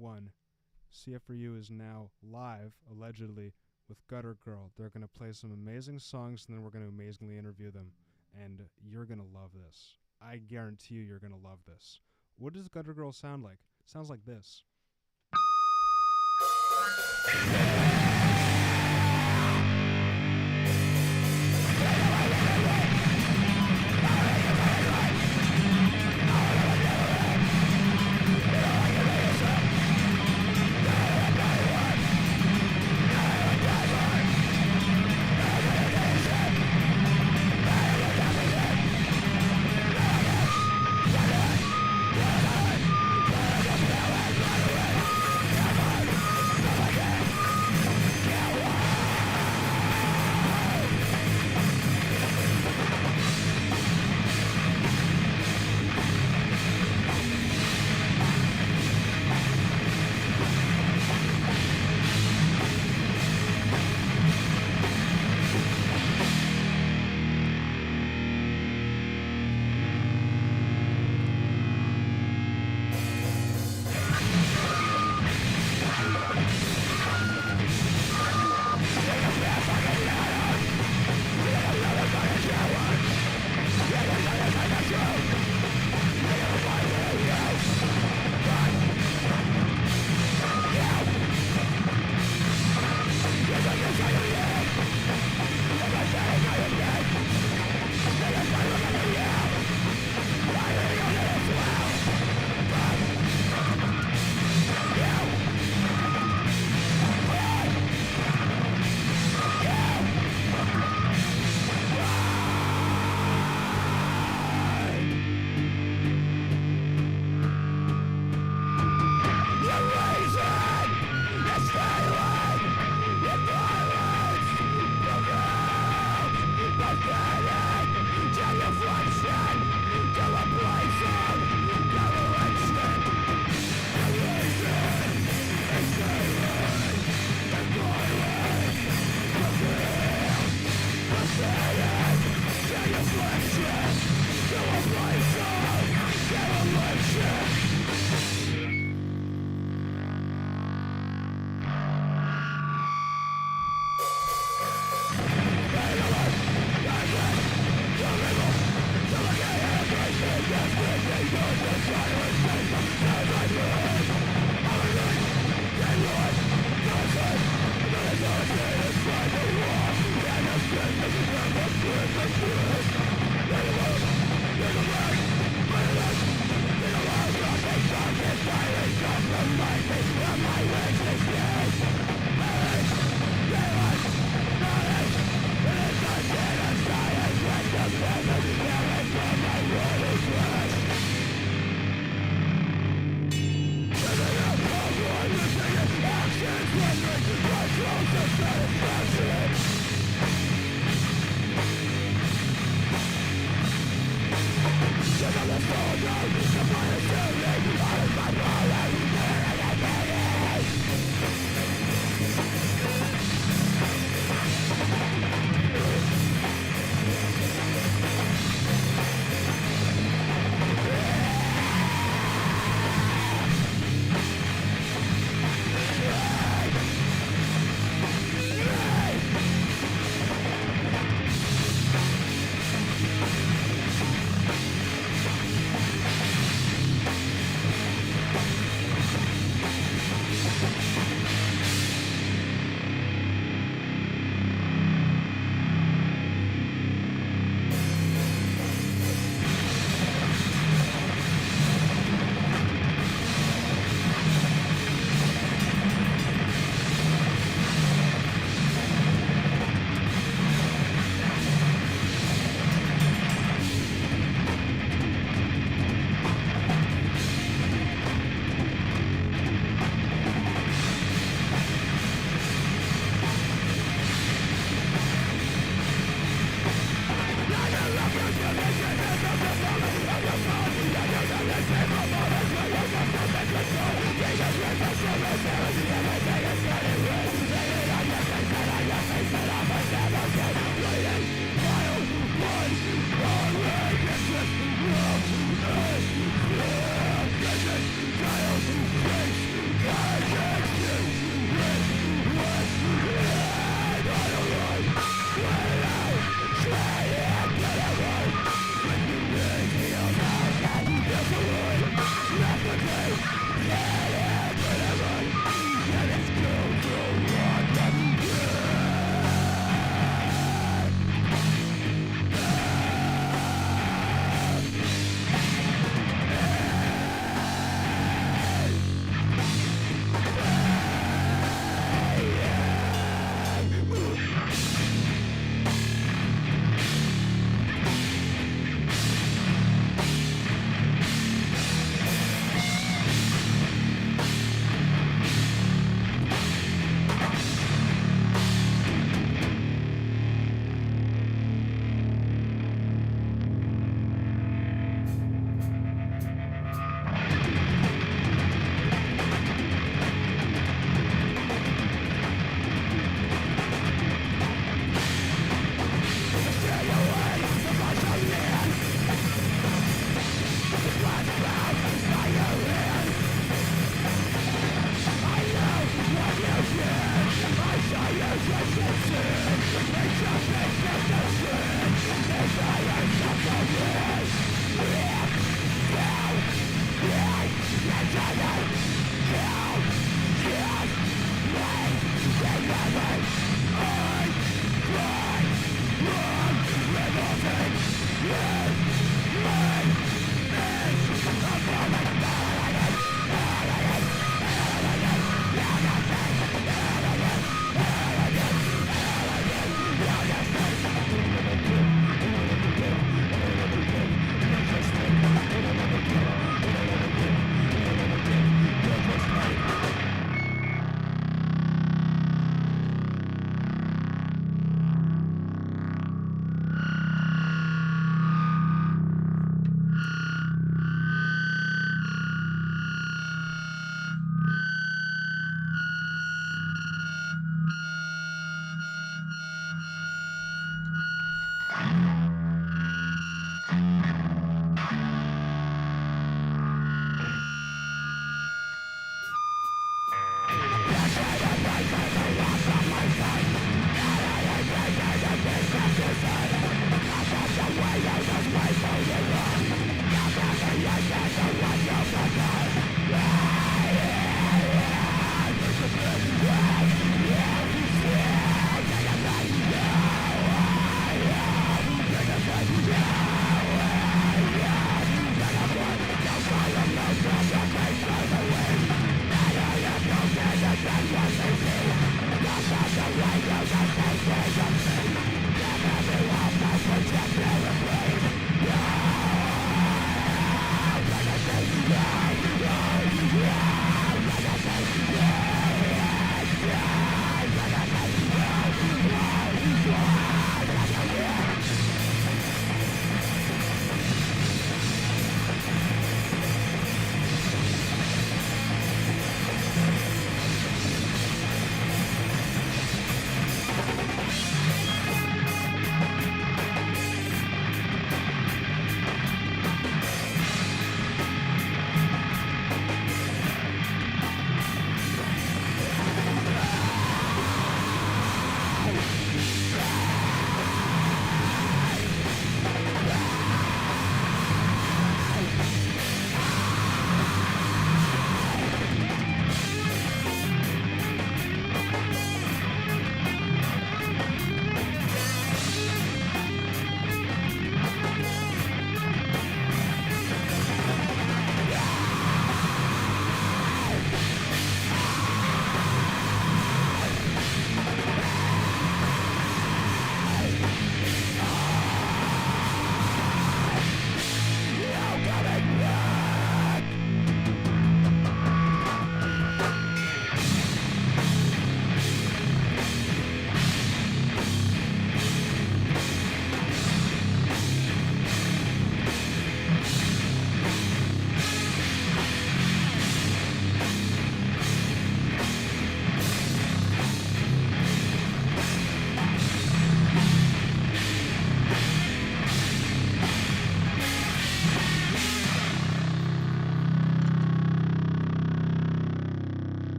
1. CFRU is now live, allegedly, with Gutter Girl. They're going to play some amazing songs, and then we're going to amazingly interview them. And you're going to love this. I guarantee you're going to love this. What does Gutter Girl sound like? It sounds like this.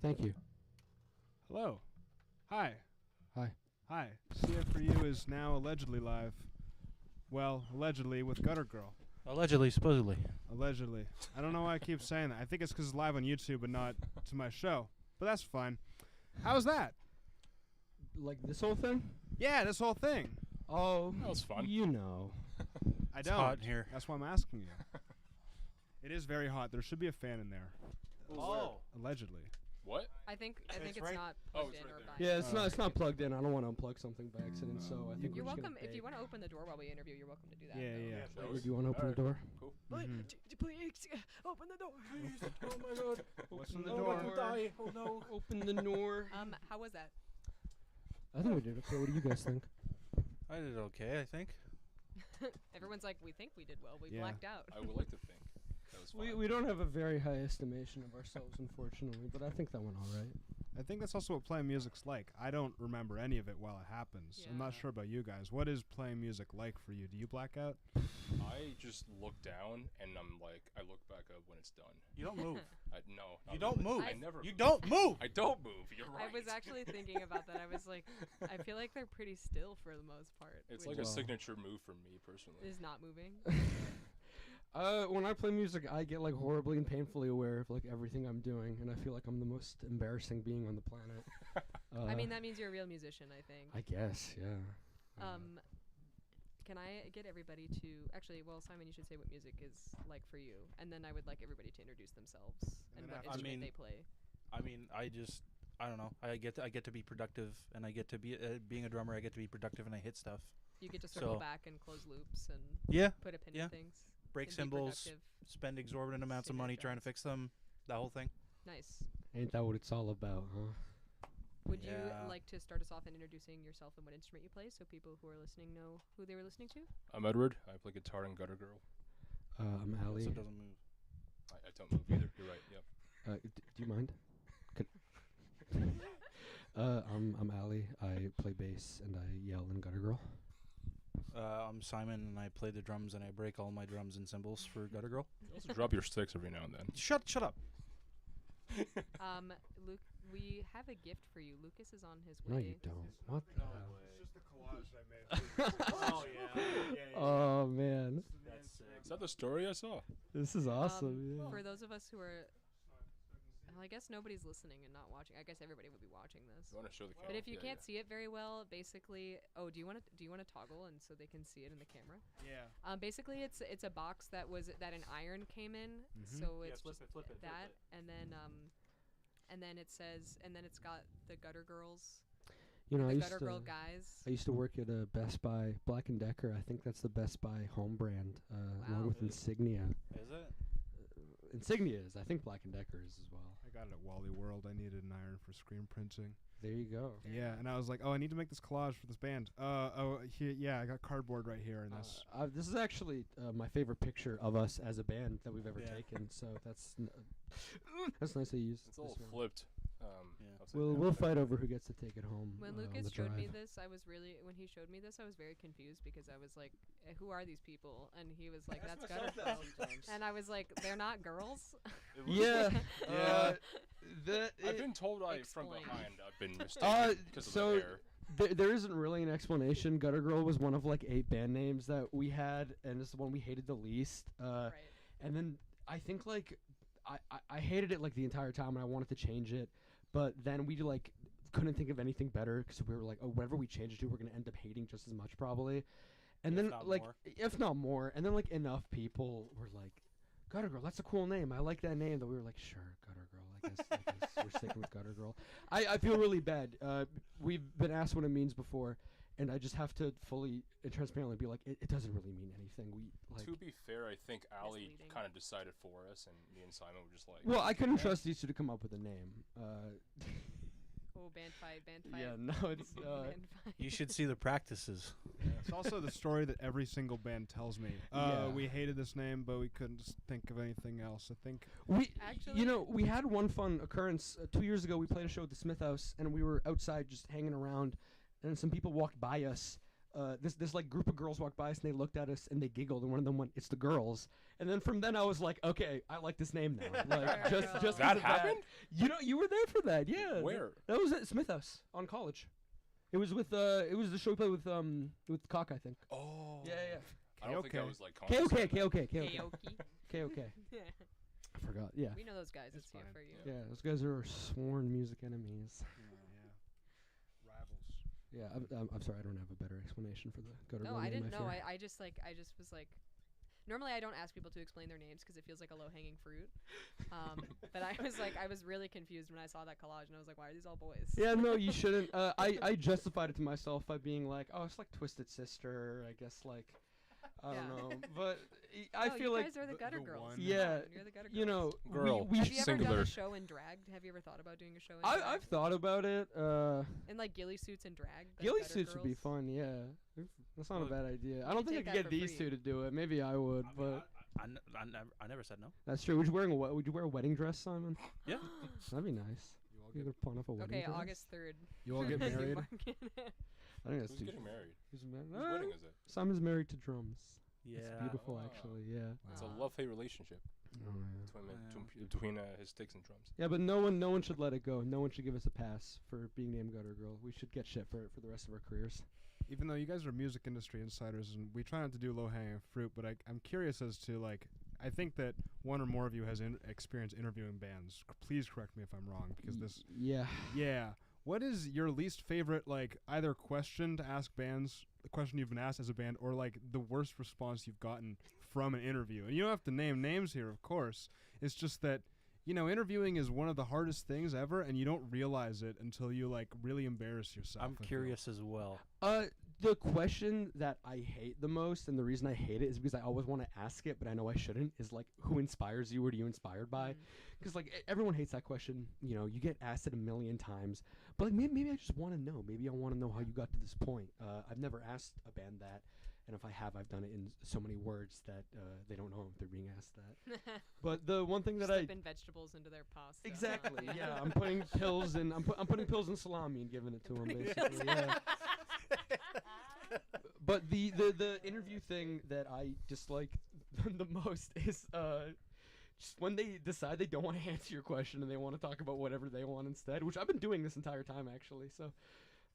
Thank you. Hello. Hi. Hi. Hi. CFRU is now allegedly live. Well, allegedly with Gutter Girl. Allegedly, supposedly. Allegedly. I don't know why I keep saying that. I think it's because it's live on YouTube and not to my show. But that's fine. How's that? Like this whole thing? Yeah, this whole thing. Oh, That was fun. You know. I It's don't. hot in here. That's why I'm asking you. It is very hot. There should be a fan in there. Oh. Allegedly. What? I think It's it's right- not Oh, plugged it's in right or there. by. Yeah, it's Oh, not plugged in. I don't want to unplug something by accident, so I think You're we're just welcome gonna if you bait. want to open the door while we interview. You're welcome to do that. Yeah, though. yeah. Or do you want to open the door? Cool. Mhm. Please open the door. Oh my god. What's in the Oh, door? I'm gonna die. Oh no. Open the door. How was that? I think we did okay. What do you guys think? I did okay, I think. Everyone's like, we think we did well. We Yeah. blacked out. I would like to think that was fun. We don't have a very high estimation of ourselves, unfortunately, but I think that went all right. I think that's also what playing music's like. I don't remember any of it while it happens. I'm not Yeah. sure about you guys. What is playing music like for you? Do you black out? I just look down and I'm like, I look back up when it's done. You don't move. No. You not don't really. move. I never. You move. don't move. I don't move. You're right. I was actually thinking about that. I was like, I feel like they're pretty still for the most part. It's which like a Wow. signature move for me personally. is not moving. When I play music, I get like horribly and painfully aware of like everything I'm doing, and I feel like I'm the most embarrassing being on the planet. I mean, that means you're a real musician, I think. I guess, yeah. Can I get everybody to actually? Well, Simon, you should say what music is like for you, and then I would like everybody to introduce themselves and then what after- instrument I mean- they play. I mean, I don't know. I get to be productive, and I get to be being a drummer. I get to be productive, and I hit stuff. You get to circle So- back and close loops and Yeah. put a pin Yeah. in things. Break and be cymbals, productive. spend exorbitant amounts of Sing money like trying to drums. fix them. That whole thing. Nice. Ain't that what it's all about, huh? Would Yeah. you like to start us off in introducing yourself and what instrument you play, so people who are listening know who they were listening to? I'm Edward. I play guitar in Gutter Girl. I'm Also Ali. doesn't move. I don't move either. You're right. Yep. Do you mind? I'm Ali. I play bass and I yell in Gutter Girl. I'm Simon, and I play the drums, and I break all my drums and cymbals for Gutter Girl. You also drop your sticks every now and then. Shut up. Luke, we have a gift for you. Lucas is on his No, way. you don't. What the hell? It's just a collage I made. Oh yeah. Oh man, That's sick. Is that the story I saw? this is awesome. Yeah. For those of us who are, well, I guess nobody's listening and not watching. I guess everybody would be watching this. You want to show the camera? But if you Yeah, can't see it very well, basically, do you want to toggle and so they can see it in the camera? Yeah. Basically, it's a box that an iron came in, Mhm. so Yeah, it's flip just it, flip it, flip that, it. and then it says, and then it's got the Gutter Girls, You know, the I used Gutter to Girl guys. I used to work at a Best Buy, Black and Decker. I think that's the Best Buy home brand, along Wow. with Insignia. Is it? Insignia is. I think Black and Decker is as well. I got it at Wally World. I needed an iron for screen printing. There you go. Yeah, and I was like, oh, I need to make this collage for this band. Yeah, I got cardboard right here, and this. This is actually my favorite picture of us as a band that we've ever Yeah. taken. So that's nice to use. It's all this one. flipped. Yeah. upside We'll down, we'll but fight over who gets to take it home. When on Lucas the showed me drive. this, I was very confused because I was like, who are these people? And he was like, that's Gutter Girl. And I was like, they're not girls? it was- Yeah. Yeah. I've been told from Explain. behind. I've been mistaken because of so the hair. There isn't really an explanation. Gutter Girl was one of like 8 band names that we had, and it's the one we hated the least. Right. And then I think like I hated it like the entire time, and I wanted to change it, but then we like couldn't think of anything better because we were like, oh, whatever we change it to, we're gonna end up hating just as much probably. And If then not like more. if not more, and then like enough people were like, Gutter Girl, that's a cool name. I like that name. That we were like, sure, Gutter Girl. I guess we're sticking with Gutter Girl. I feel really bad. We've been asked what it means before, and I just have to fully and transparently be like, it doesn't really mean anything. We like. To be fair, I think Ali Misleading. kind of decided for us, and me and Simon were just like. Well, I couldn't okay. trust these two to come up with a name. Oh, band fight. Yeah, no, it's Band fight. You should see the practices. It's also the story that every single band tells me. Yeah. We hated this name, but we couldn't think of anything else. I think. we Actually- you know, we had one fun occurrence 2 years ago. We played a show at the Smith House, and we were outside just hanging around, and some people walked by us this like group of girls walked by us and they looked at us and they giggled and one of them went, "It's the girls." And then from then I was like, okay, I like this name now. Like just That 'cause of happened? You know, you were there for that, yeah. Where? That was at Smith House on College. It was with it was the show we played with Cock, I think. Oh. Yeah. I don't think I K-O-K. was like KOK. Karaoke. I forgot. Yeah. We know those guys at It's fine. CFRU. Yeah, those guys are our sworn music enemies. Yeah. Rivals. Yeah, I'm sorry, I don't have a better explanation for the gutter No, girl I name, didn't know. fear. I just was like, normally I don't ask people to explain their names because it feels like a low-hanging fruit. But I was really confused when I saw that collage, and I was like, why are these all boys? Yeah, no, you shouldn't. I justified it to myself by being like, oh, it's like Twisted Sister, I guess, like, I don't Yeah. know. But I No, feel you like, guys are the gutter the girls. one. Come Yeah, on, you're the gutter you know, girls. Girl. we Have you ever done Singular. a show in drag? Have you ever thought about doing a show in drag? I've thought about it. In like ghillie suits and drag. like Ghillie gutter suits would be girls? fun, yeah. That's not a Well, bad idea. I you don't could think I take could that get for these free. two to do it. Maybe I would, but I never said no. that's true. Would you wear a wedding dress, Simon? Yeah. That'd be nice. You all You get, could pawn off a wedding Okay, dress. August 3rd. you all get married. I think that's Who's too. getting married? Who's married? Whose wedding is it? Simon's married to drums. Yeah. It's beautiful, Wow. actually. Yeah. It's Aw. a love-hate relationship Oh, yeah. between his sticks and drums. Yeah, but no one should let it go. No one should give us a pass for being named gutter girl. We should get shit for the rest of our careers. Even though you guys are music industry insiders, and we try not to do low-hanging fruit, but I'm curious as to, like, I think that one or more of you has experience interviewing bands. Please correct me if I'm wrong, because this... Yeah. Yeah. What is your least favorite, like, either question to ask bands, the question you've been asked as a band, or, like, the worst response you've gotten from an interview? And you don't have to name names here, of course. It's just that, you know, interviewing is one of the hardest things ever, and you don't realize it until you, like, really embarrass yourself. I'm I feel. curious as well. The question that I hate the most, and the reason I hate it is because I always want to ask it, but I know I shouldn't, is like, who inspires you? What are you inspired by? Mm. Because like everyone hates that question. You know, you get asked it a million times, but like maybe I just want to know. Maybe I want to know how you got to this point. I've never asked a band that, and if I have, I've done it in so many words that they don't know if they're being asked that. But the one thing that Slipping vegetables into their pasta. exactly, yeah, I'm putting pills in. I'm putting pills in salami and giving it to them basically. Yeah. But the interview thing that I dislike the most is just when they decide they don't want to answer your question and they want to talk about whatever they want instead, which I've been doing this entire time actually. So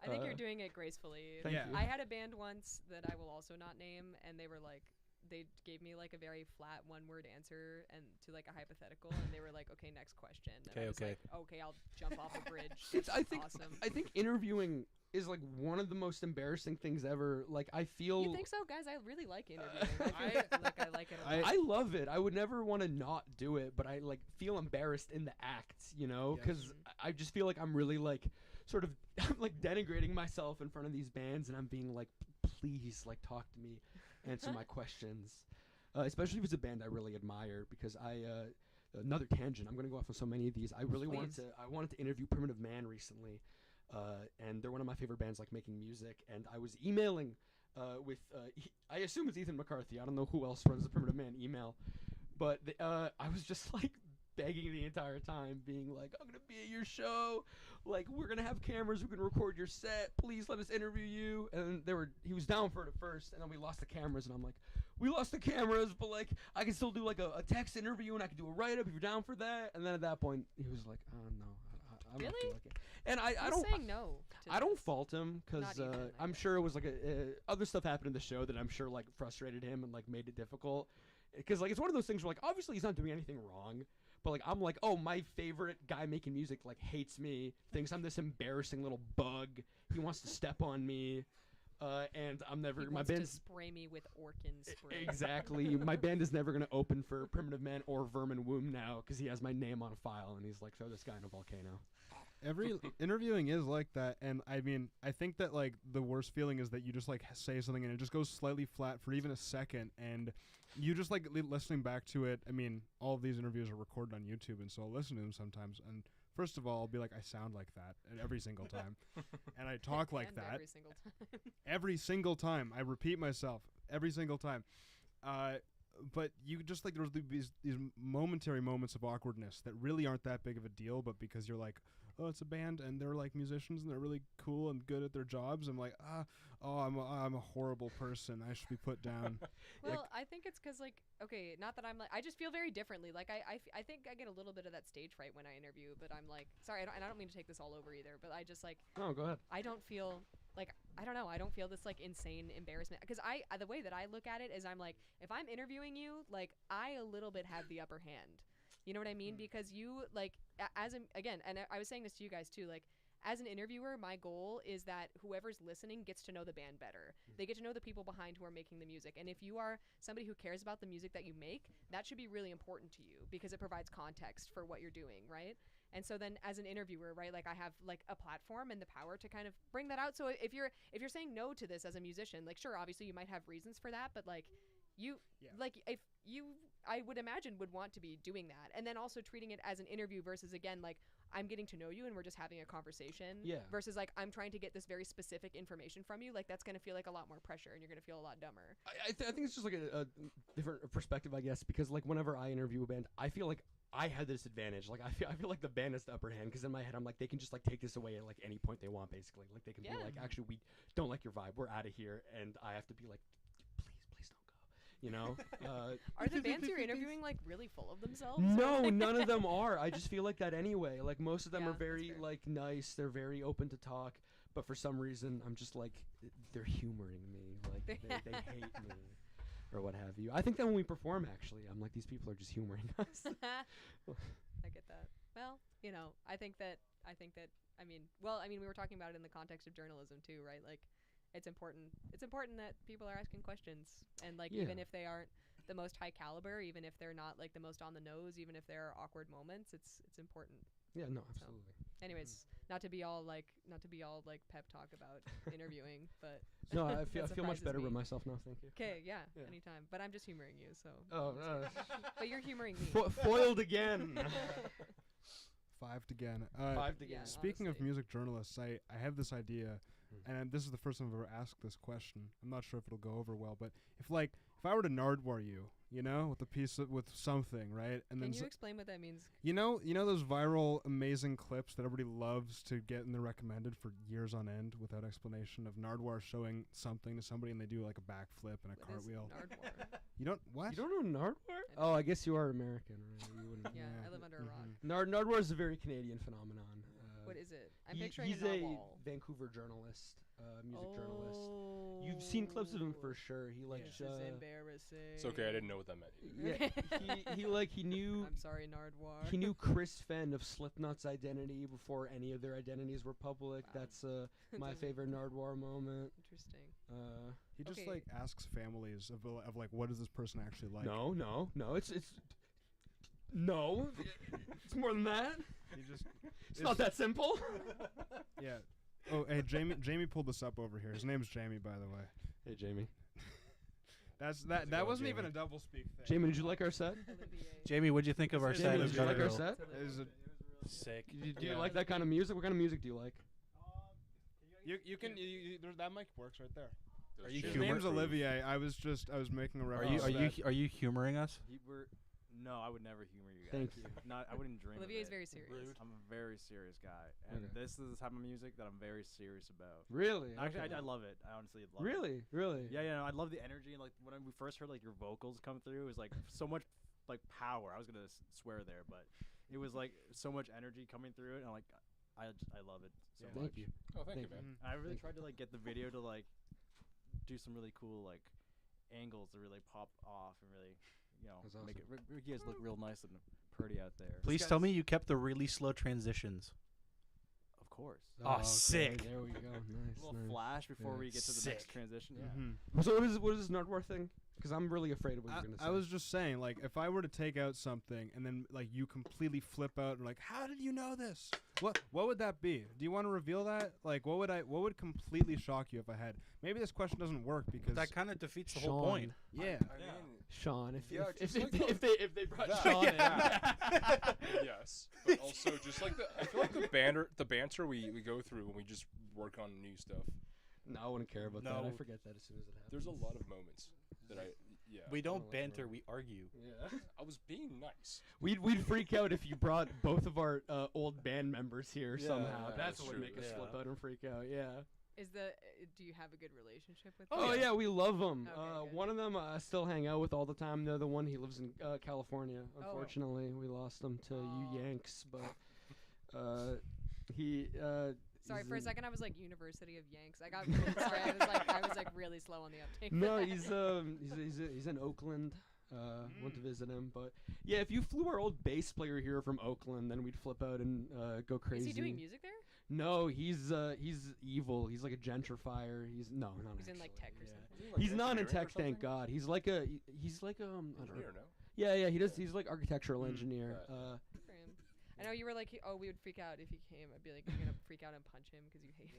I think you're doing it gracefully. Thank Yeah. you. I had a band once that I will also not name, and they were like, they gave me like a very flat one-word answer and to like a hypothetical, and they were like, "Okay, next question." And I was Okay. like, "Okay, I'll jump off a bridge." It's I That's think awesome. I think interviewing is like one of the most embarrassing things ever. Like I feel You think so, guys? I really like interviewing. I feel like I like it a lot. I love it. I would never want to not do it, but I like feel embarrassed in the act, you know, Yes. because I just feel like I'm really like sort of I'm like denigrating myself in front of these bands, and I'm being like, please, like talk to me, answer my questions, especially if it's a band I really admire. Because another tangent. I'm gonna go off on so many of these. I really Please. wanted to interview Primitive Man recently, and they're one of my favorite bands, like making music. And I was emailing with I assume it's Ethan McCarthy. I don't know who else runs the Primitive Man email, but I was just like begging the entire time, being like, I'm gonna be at your show, like we're gonna have cameras, we can record your set, please let us interview you. And he was down for it at first, and then we lost the cameras, and I'm like, we lost the cameras, but like I can still do like a text interview, and I can do a write-up if you're down for that. And then at that point he was like, oh no, I don't feel Really? like it. And I Who's don't saying no. to I don't this? fault him, because Not even, I I'm guess. sure it was like other stuff happened in the show that I'm sure like frustrated him and like made it difficult. Because like it's one of those things where like obviously he's not doing anything wrong, but like I'm like, oh, my favorite guy making music like hates me, thinks I'm this embarrassing little bug. He wants to step on me, and I'm never He my wants to band's spray me with Orkin spray. exactly my band is never gonna open for Primitive Man or Vermin Womb now, because he has my name on a file and he's like, throw this guy in a volcano. Every interviewing is like that, and I mean, I think that like the worst feeling is that you just like say something and it just goes slightly flat for even a second, and you just like listening back to it. I mean, all of these interviews are recorded on YouTube, and so I'll listen to them sometimes. And first of all, I'll be like, I sound like that every single time, and I talk like And that every single time. every single time. I repeat myself every single time. But you just like there's these momentary moments of awkwardness that really aren't that big of a deal, but because you're like, oh, it's a band and they're like musicians and they're really cool and good at their jobs, I'm like, I'm a horrible person. I should be put down. Well, I think it's because, like, okay, not that I'm like, I just feel very differently. Like, I think I get a little bit of that stage fright when I interview, but I'm like, sorry, and I don't mean to take this all over either, but I just, like, Oh, go ahead. I don't feel, like, I don't know, I don't feel this, like, insane embarrassment. Because the way that I look at it is I'm like, if I'm interviewing you, like, I a little bit have the upper hand. You know what I mean? Because you, like, again, and I was saying this to you guys too, like, as an interviewer, my goal is that whoever's listening gets to know the band better. They get to know the people behind who are making the music. And if you are somebody who cares about the music that you make, that should be really important to you because it provides context for what you're doing, right? And so then as an interviewer, right, like I have like a platform and the power to kind of bring that out. So if you're saying no to this as a musician, like sure, obviously you might have reasons for that, but like if you, I would imagine, would want to be doing that. And then also treating it as an interview versus, again, like, I'm getting to know you and we're just having a conversation. Yeah. Versus, like, I'm trying to get this very specific information from you. Like, that's going to feel like a lot more pressure and you're going to feel a lot dumber. I think it's just like a different perspective, I guess, because like whenever I interview a band, I feel like I had this advantage. Like I feel like the band has the upper hand because in my head I'm like they can just like take this away at like any point they want, basically. Like they can be like, actually we don't like your vibe, we're out of here, and I have to be like, please don't go. You know? Are the bands you're interviewing like really full of themselves? No, none of them are. I just feel like that anyway. Like most of them Yeah, are very that's fair. like nice. They're very open to talk. But for some reason, I'm just like they're humoring me. Like they hate me or what have you. I think that when we perform, actually, I'm like these people are just humoring us. I get that. Well, you know, I think that we were talking about it in the context of journalism too, right? Like it's important that people are asking questions, and like even if they aren't the most high caliber, even if they're not like the most on the nose, even if there are awkward moments, it's important. Yeah, no, absolutely. Anyways, not to be all like pep talk about interviewing, but No, I that feel much surprises better me. with myself now. Thank you. Okay, yeah, Yeah. anytime. But I'm just humoring you, so. Oh, But you're humoring me. foiled again. Fived again. Fived again. Yeah. Speaking of honestly. music journalists, I have this idea, and this is the first time I've ever asked this question. I'm not sure if it'll go over well, but if I were to Nardwar you, you know, with something, right? And Can then you explain what that means? you know those viral amazing clips that everybody loves to get in the recommended for years on end without explanation of Nardwar showing something to somebody and they do like a backflip and a What is cartwheel. Nardwar? You don't what? You don't know Nardwar? I Oh, I guess you are American, right? You wouldn't. Yeah, Yeah. I live under a rock. Nardwar is a very Canadian phenomenon. What is it? I'm He- picturing he's a a narwhal. Vancouver journalist, music Oh. journalist. You've seen clips of him for sure. He like This is embarrassing. It's okay. I didn't know what that meant. yeah, he knew I'm sorry, Nardwar. he knew Chris Fenn of Slipknot's identity before any of their identities were public. Wow. That's my Doesn't- favorite Nardwar moment. Interesting. He just Okay. like asks families of like what is this person actually like? No, it's no, it's more than that. He just It's not that simple. yeah. Oh, hey, Jamie pulled this up over here. His name's Jamie, by the way. Hey, Jamie. That going, wasn't even Jamie? a double speak thing. Jamie, did you like our set? Olivier. Jamie, what'd you think of our Jamie, set? Jamie, Olivier. did you like our Girl? set? It was a, Sick. Do you Yeah. like that kind of music? What kind of music do you like? you can that mic works right there. Are you His humor- name's Olivier. I was making a Are reference. you humoring us? No, I would never humor you guys. Thank you. I wouldn't dream. Olivier of is it. very serious. I'm a very serious guy, and Okay. this is the type of music that I'm very serious about. Really? Actually, Okay. I love it. I honestly love it. Really? Yeah. I love the energy, and like when we first heard like your vocals come through, it was like so much like power. I was gonna swear there, but it was like so much energy coming through it, and like I love it so Yeah. much. Thank you. Oh, thank you, Thank man. I really Thank tried to like get the video to like do some really cool like angles to really pop off and really That's make it awesome. make you guys look real nice and pretty out there. Please tell me you kept the really slow transitions. Of course. Oh, okay, sick. There we go. A Nice. little nice. flash before Yeah. we get to the next Sick. transition. Yeah. Mhm. So what is this Nardwar thing? Because I'm really afraid of what you're gonna say. I was just saying, like, if I were to take out something and then like you completely flip out and like, how did you know this? What would that be? Do you want to reveal that? Like, what would completely shock you if I had? Maybe this question doesn't work because That kind of defeats the whole Sean. point. yeah. I mean, Sean, Yeah, if just like if they brought that. Sean in. yes, but also just like I feel like the banter we go through when we just work on new stuff. No, I wouldn't care about that. I No. forget that as soon as it happens. There's a lot of moments that We I don't like banter, road. we argue. Yeah. I was being nice. We'd freak out if you brought both of our old band members here Yeah, somehow. yeah, That's that's what would true, make us that's flip true. out and freak out. Yeah. Do you have a good relationship with Oh them? yeah, we love them. Okay, good. One of them I still hang out with all the time. The other one, he lives in California. Oh. Unfortunately, we lost him to you Aw. Yanks, but he. Sorry, he's for a in- second I was like University of Yanks. I got really sorry. I was like really slow on the uptake. No, he's in Oakland. Went to visit him, but yeah, if you flew our old bass player here from Oakland, then we'd flip out and go crazy. Is he doing music there? No, he's evil. He's like a gentrifier. He's not He's in like actually, tech or yeah. something. He's not in engineering or tech, thank something? God. He's like I don't know. Engineer, no? Yeah, he does. He's like architectural engineer. Right. Good for him. I know you were like, we would freak out if he came. I'd be like, you're gonna freak out and punch him because you hate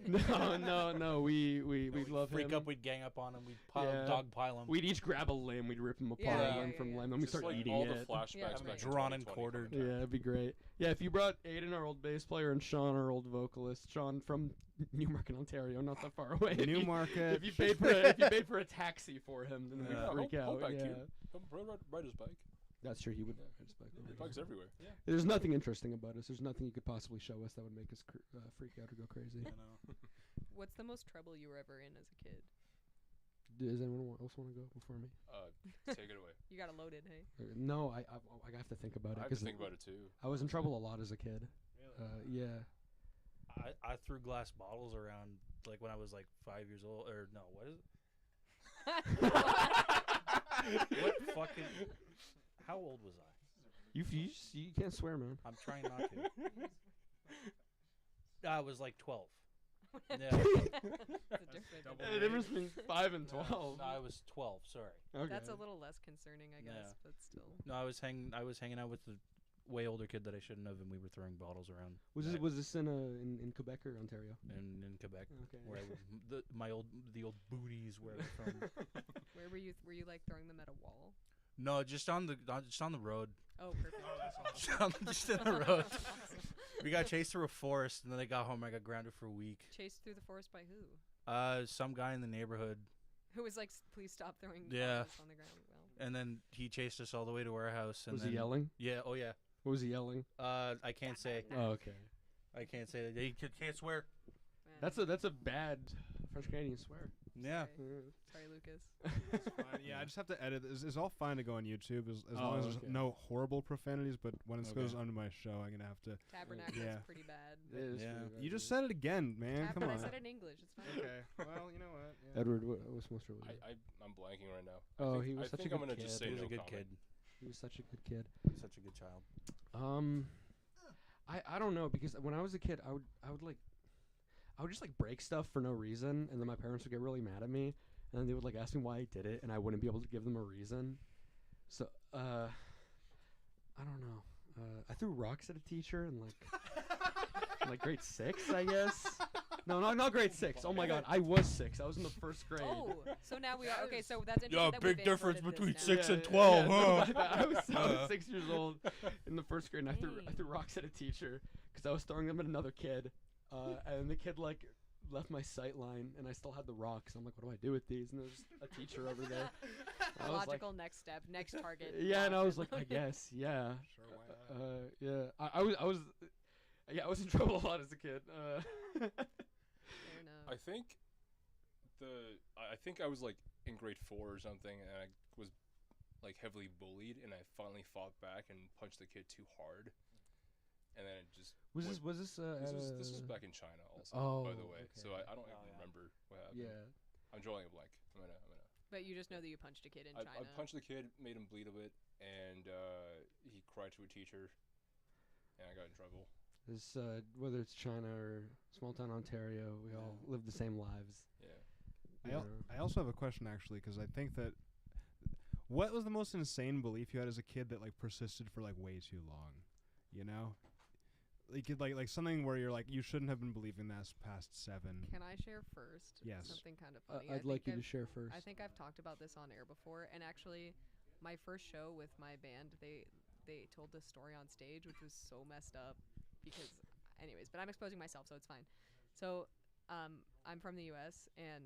him. no. We We'd love freak him. up, we'd gang up on him, we'd Yeah. dogpile him. We'd each grab a limb. We'd rip him apart Yeah, limb yeah, from yeah. limb. Then we Just start like eating all it. the flashbacks Yeah, back in drawn and 2020 quartered. coming Yeah, back. it'd be great. Yeah, if you brought Aiden, our old bass player, and Sean, our old vocalist, Sean from Newmarket, Ontario, not that far away. Newmarket. If you paid for a taxi for him, then we'd Yeah, freak he'll out. back Yeah, you. He'll ride his bike. that's true. He would. Bikes everywhere. There's nothing interesting about us. There's nothing you could possibly show us that would make us freak out or go crazy. I know. What's the most trouble you were ever in as a kid? Does anyone else want to go before me? Take it away. You got it loaded, hey? No, I have to think about it I have to because think about it too. I was in trouble a lot as a kid. Yeah. I threw glass bottles around like when I was like 5 years old, or no, what is it? What fucking? How old was I? You can't swear, man. I'm trying not to. I was like 12. Yeah. That's a different. Double The difference between 5 and 12. No, I was 12. Sorry. Okay. That's a little less concerning, I guess, but still. No, I was hanging out with the way older kid that I shouldn't have, and we were throwing bottles around. Was this in Quebec or Ontario? in Quebec, Okay. where the old booties where I'm from. Where were you? Were you like throwing them at a wall? No, just on the road. Oh, perfect. Just in the road. We got chased through a forest, and then I got home. I got grounded for a week. Chased through the forest by who? Some guy in the neighborhood, Who was like, "Please stop throwing Yeah. bottles on the ground." Well, and then he chased us all the way to our house. And Was then, he yelling? Yeah. Oh yeah. What was he yelling? I can't say. Oh, okay. I can't say that. You can't swear. man. That's a bad French Canadian swear. Yeah. Sorry, Lucas. It's fine. Yeah, I just have to edit. It's all fine to go on YouTube as long as there's okay. no horrible profanities. But when it Okay. goes onto my show, I'm gonna have to. Tabernacle Yeah. is pretty bad. It is Yeah. pretty bad, You just yeah. said it again, man. Come But I on. said it in English. It's fine. Okay. Well, you know what? Yeah. Edward, what's most really? I'm blanking right now. Oh, I think, he was I such a think good I'm gonna kid. just say He was no a good comment. kid. He was such a good kid. Such a good child. I don't know because when I was a kid, I would just like break stuff for no reason, and then my parents would get really mad at me, and then they would like ask me why I did it, and I wouldn't be able to give them a reason. So I don't know. I threw rocks at a teacher in like grade 6, I guess. No, not grade 6. Oh my God, I was 6. I was in the first grade. Oh, so now we are okay. So that's interesting. Yeah, that big we've difference inverted between this 6 now. and 12, no, huh? my bad. I was 6 years old in the first grade, and I threw rocks at a teacher because I was throwing them at another kid, and the kid like left my sight line, and I still had the rocks. I'm like, what do I do with these? And there's a teacher over there. I was like, Logical next step, next target. yeah, and I was like, I locked. guess, yeah, Sure, why not? yeah. I was in trouble a lot as a kid. Fair enough. I think I was like in grade 4 or something, and I was like heavily bullied, and I finally fought back and punched the kid too hard, and then it just Was went- this this was back in China also, Oh, by the way. okay. So I don't Oh, even yeah. remember what happened. Yeah. I'm drawing a blank. I'm gonna. But you just know that you punched a kid in I China. punched the kid, made him bleed a bit, and he cried to a teacher, and I got in trouble. This whether it's China or small town Ontario, we all live the same lives. Yeah. I also have a question actually, because I think that what was the most insane belief you had as a kid that like persisted for like way too long? You know, like something where you're like you shouldn't have been believing this past 7. Can I share first? Yes. Something kind of funny. I'd like you to share first. I think I've talked about this on air before, and actually, my first show with my band, they told this story on stage, which was so messed up. Because, anyways, but I'm exposing myself, so it's fine. So, I'm from the U.S. and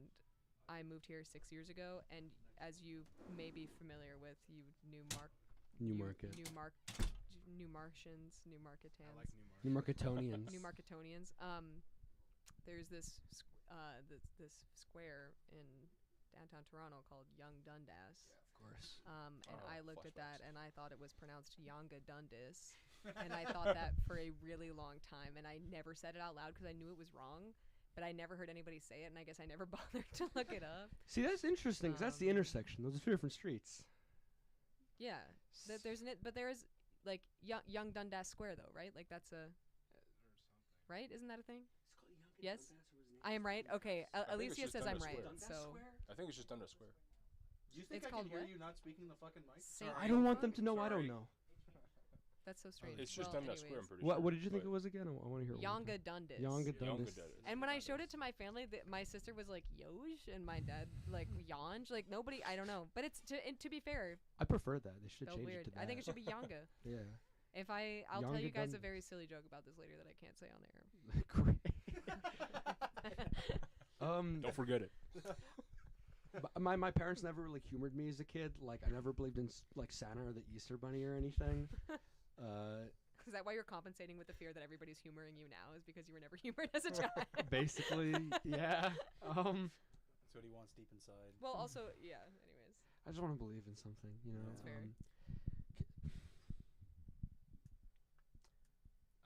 I moved here 6 years ago, and as you may be familiar with, you Newmarket. Newmartians, Newmarketans. I like Newmarket. Newmarketonians. Newmarketonians. There's this this square in downtown Toronto called Young Dundas. Of course. And Oh, I looked at that flashbacks. and I thought it was pronounced Yonga Dundas. And I thought that for a really long time, and I never said it out loud because I knew it was wrong, but I never heard anybody say it, and I guess I never bothered to look it up. See, that's interesting 'cause that's the intersection. Those are two different streets. Yeah, but there's like Young Dundas Square though, right? Like that's a right? Isn't that a thing? Yes, I am right. Okay, think it's Alicia just says I'm Dundas right. Square. So I think it's just Dundas Square. Do you think It's I called can hear what? you not speaking the fucking mic? Saint I don't want them Alpha? to know I don't Sorry. know. That's so strange. It's just Well, Dundas Square, I'm anyways. pretty What sure. What did you think but it was again? I want to hear it. one more Yonga time. Dundas. Yonga Yonga Dundas. Dundas. And when I showed it to my family, my sister was like Yoj, and my dad like Yonj. Like nobody, I don't know. But it's to be fair, I prefer that. They should felt change weird. it to that. I think it should be Yonga. Yeah. I'll tell you Yonga guys a Dundas. very silly joke about this later that I can't say on air. Great. Don't forget it. My parents never really humored me as a kid. Like I never believed in like Santa or the Easter Bunny or anything. Is that why you're compensating with the fear that everybody's humoring you now? Is because you were never humored as a child? Basically, yeah. That's what he wants deep inside. Well, also, yeah. Anyways, I just want to believe in something, you know. That's fair.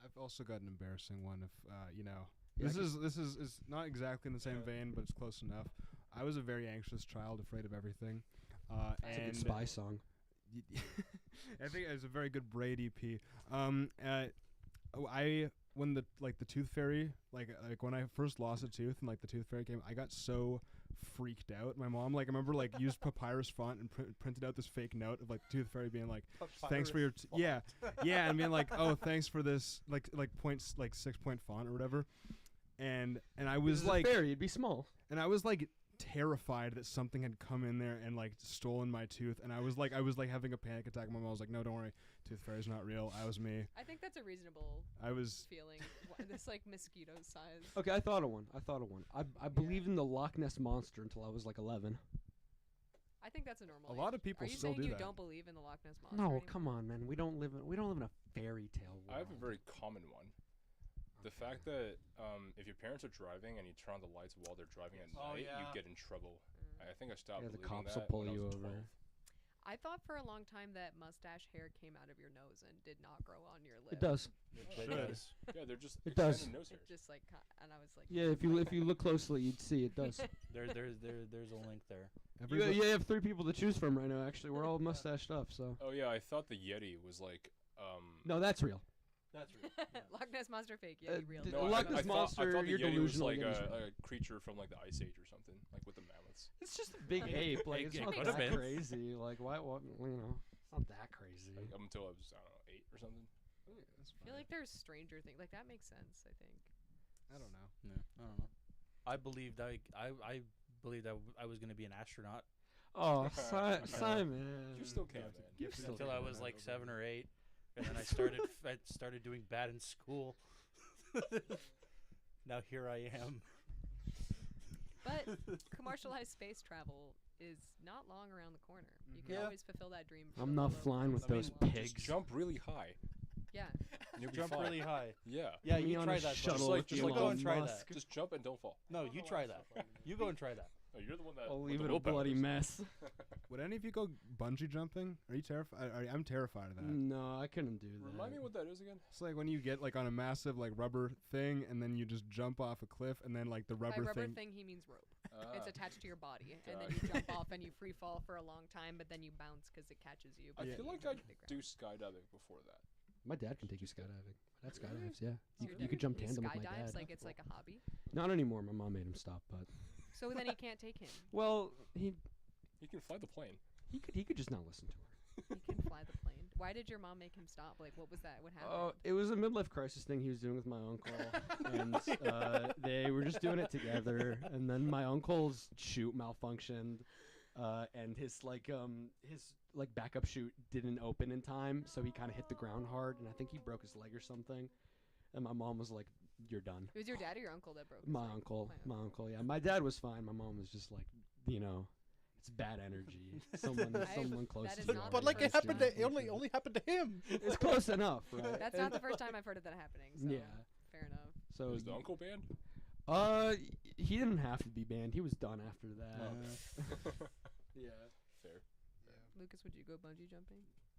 I've also got an embarrassing one. If you know, Yeah, this is not exactly in the same vein, but it's close enough. I was a very anxious child, afraid of everything. It's a And good spy song. I think it's a very good Braid EP. When the tooth fairy, like when I first lost a tooth and like the tooth fairy came, I got so freaked out. My mom, like, I remember like used papyrus font and printed out this fake note of like the tooth fairy being like, thanks for your yeah, and being like, oh, thanks for this like 6-point font or whatever. And I was like, fairy, it'd be small. and I was like terrified that something had come in there and like stolen my tooth, and I was like having a panic attack. My mom was like, no, don't worry, tooth fairy's not real. I was me. I think that's a reasonable I was feeling. This like mosquito size. Okay, I thought of one. I believed in the Loch Ness monster until I was like 11. I think that's a normal. a lot age. of people Are you still saying do you that. don't believe in the Loch Ness monster? No, anymore? come on, man. We don't live in a fairy tale world. I have a very common one. The fact that if your parents are driving and you turn on the lights while they're driving at Oh, night, yeah. you get in trouble. I think I stopped Yeah, the believing cops will that pull when I you was over. 12. I thought for a long time that mustache hair came out of your nose and did not grow on your lip. It does. It does. Yeah, they're just It does. extended nose hairs. It just like, and I was like, Yeah, if you look closely, you'd see it does. There's a link there. Everybody, you have 3 people to choose from right now. Actually, we're all mustached up. So Oh yeah, I thought the Yeti was like no, that's real. That's real. Loch Ness monster fake. Yeah, real. d- No, Loch I Ness thought monster, the you're Yeti was delusional, like Yeti's real. a creature from like the Ice Age or something, like with the mammoths. It's just a big ape. Like it's It not could've that been. crazy. Like why? What? You know, it's not that crazy. Like, up until I was 8 or something. I feel like there's stranger things. Like that makes sense. I think. I don't know. No, I don't know. I believed I was gonna be an astronaut Oh, Simon. You still can, man. You still until I can. was like 7 or 8, and then I started doing bad in school. Now here I am. But commercialized space travel is not long around the corner. You can Yeah. always fulfill that dream. for I'm the not low flying with cost of those one. pigs. Just jump really high. Yeah. And you'll be Jump fine. really high. Yeah. Yeah, Me you on try a that. shuttle with Just Elon go and try Musk. that. Just jump and don't fall. No, you try that. You go and try that. Oh, you're the one that. I'll with leave the it a willpower bloody is. mess. Would any of you go bungee jumping? Are you terrified? I'm terrified of that. No, I couldn't do that. Remind me what that is again. It's like when you get like on a massive like rubber thing, and then you just jump off a cliff, and then like the By rubber rubber thing. thing, he means rope. Ah. It's attached to your body, and Got then you jump off and you free fall for a long time, but then you bounce because it catches you. I but feel then like you I'd hit the ground. do skydiving before that. My dad can take you skydiving. My dad skydives, yeah. So your You dad- could jump he tandem with my skydives dad. like it's like a hobby. Not anymore. My mom made him stop, but So then he can't take him. well, he You can fly the plane. could just not listen to her. He can fly the plane. Why did your mom make him stop? Like, what was that? What happened? Oh, it was a midlife crisis thing he was doing with my uncle, and they were just doing it together. And then my uncle's chute malfunctioned, and his backup chute didn't open in time, so he kind of hit the ground hard, and I think he broke his leg or something. And my mom was like, "You're done." It was your dad or your uncle that broke his My leg? uncle, My my uncle. Yeah, my dad was fine. My mom was just like, you know, It's bad energy. Someone close that to is you. not But the like it first happened time. to only happened to him. It's close enough, right? That's not the first time I've heard of that happening. So Yeah. fair enough. So Was the uncle banned? he didn't have to be banned. He was done after that. Yeah. Fair. Lucas, would you go bungee jumping?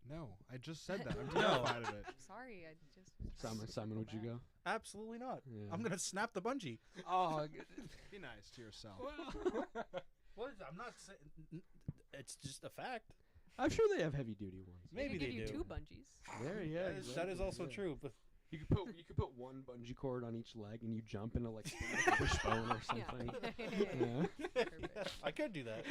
No, I just said that. I'm No. terrified of it. Sorry, I just. Simon, would you go? Absolutely not. Yeah. I'm gonna snap the bungee. Oh, Be nice to yourself. What? I'm not saying. It's just a fact. I'm sure they have heavy duty ones. Maybe they they give you do. 2 bungees. There, yeah. That is also yeah. true. But You could put one bungee cord on each leg and you jump into like a wishbone or something. Yeah. Perfect. I could do that.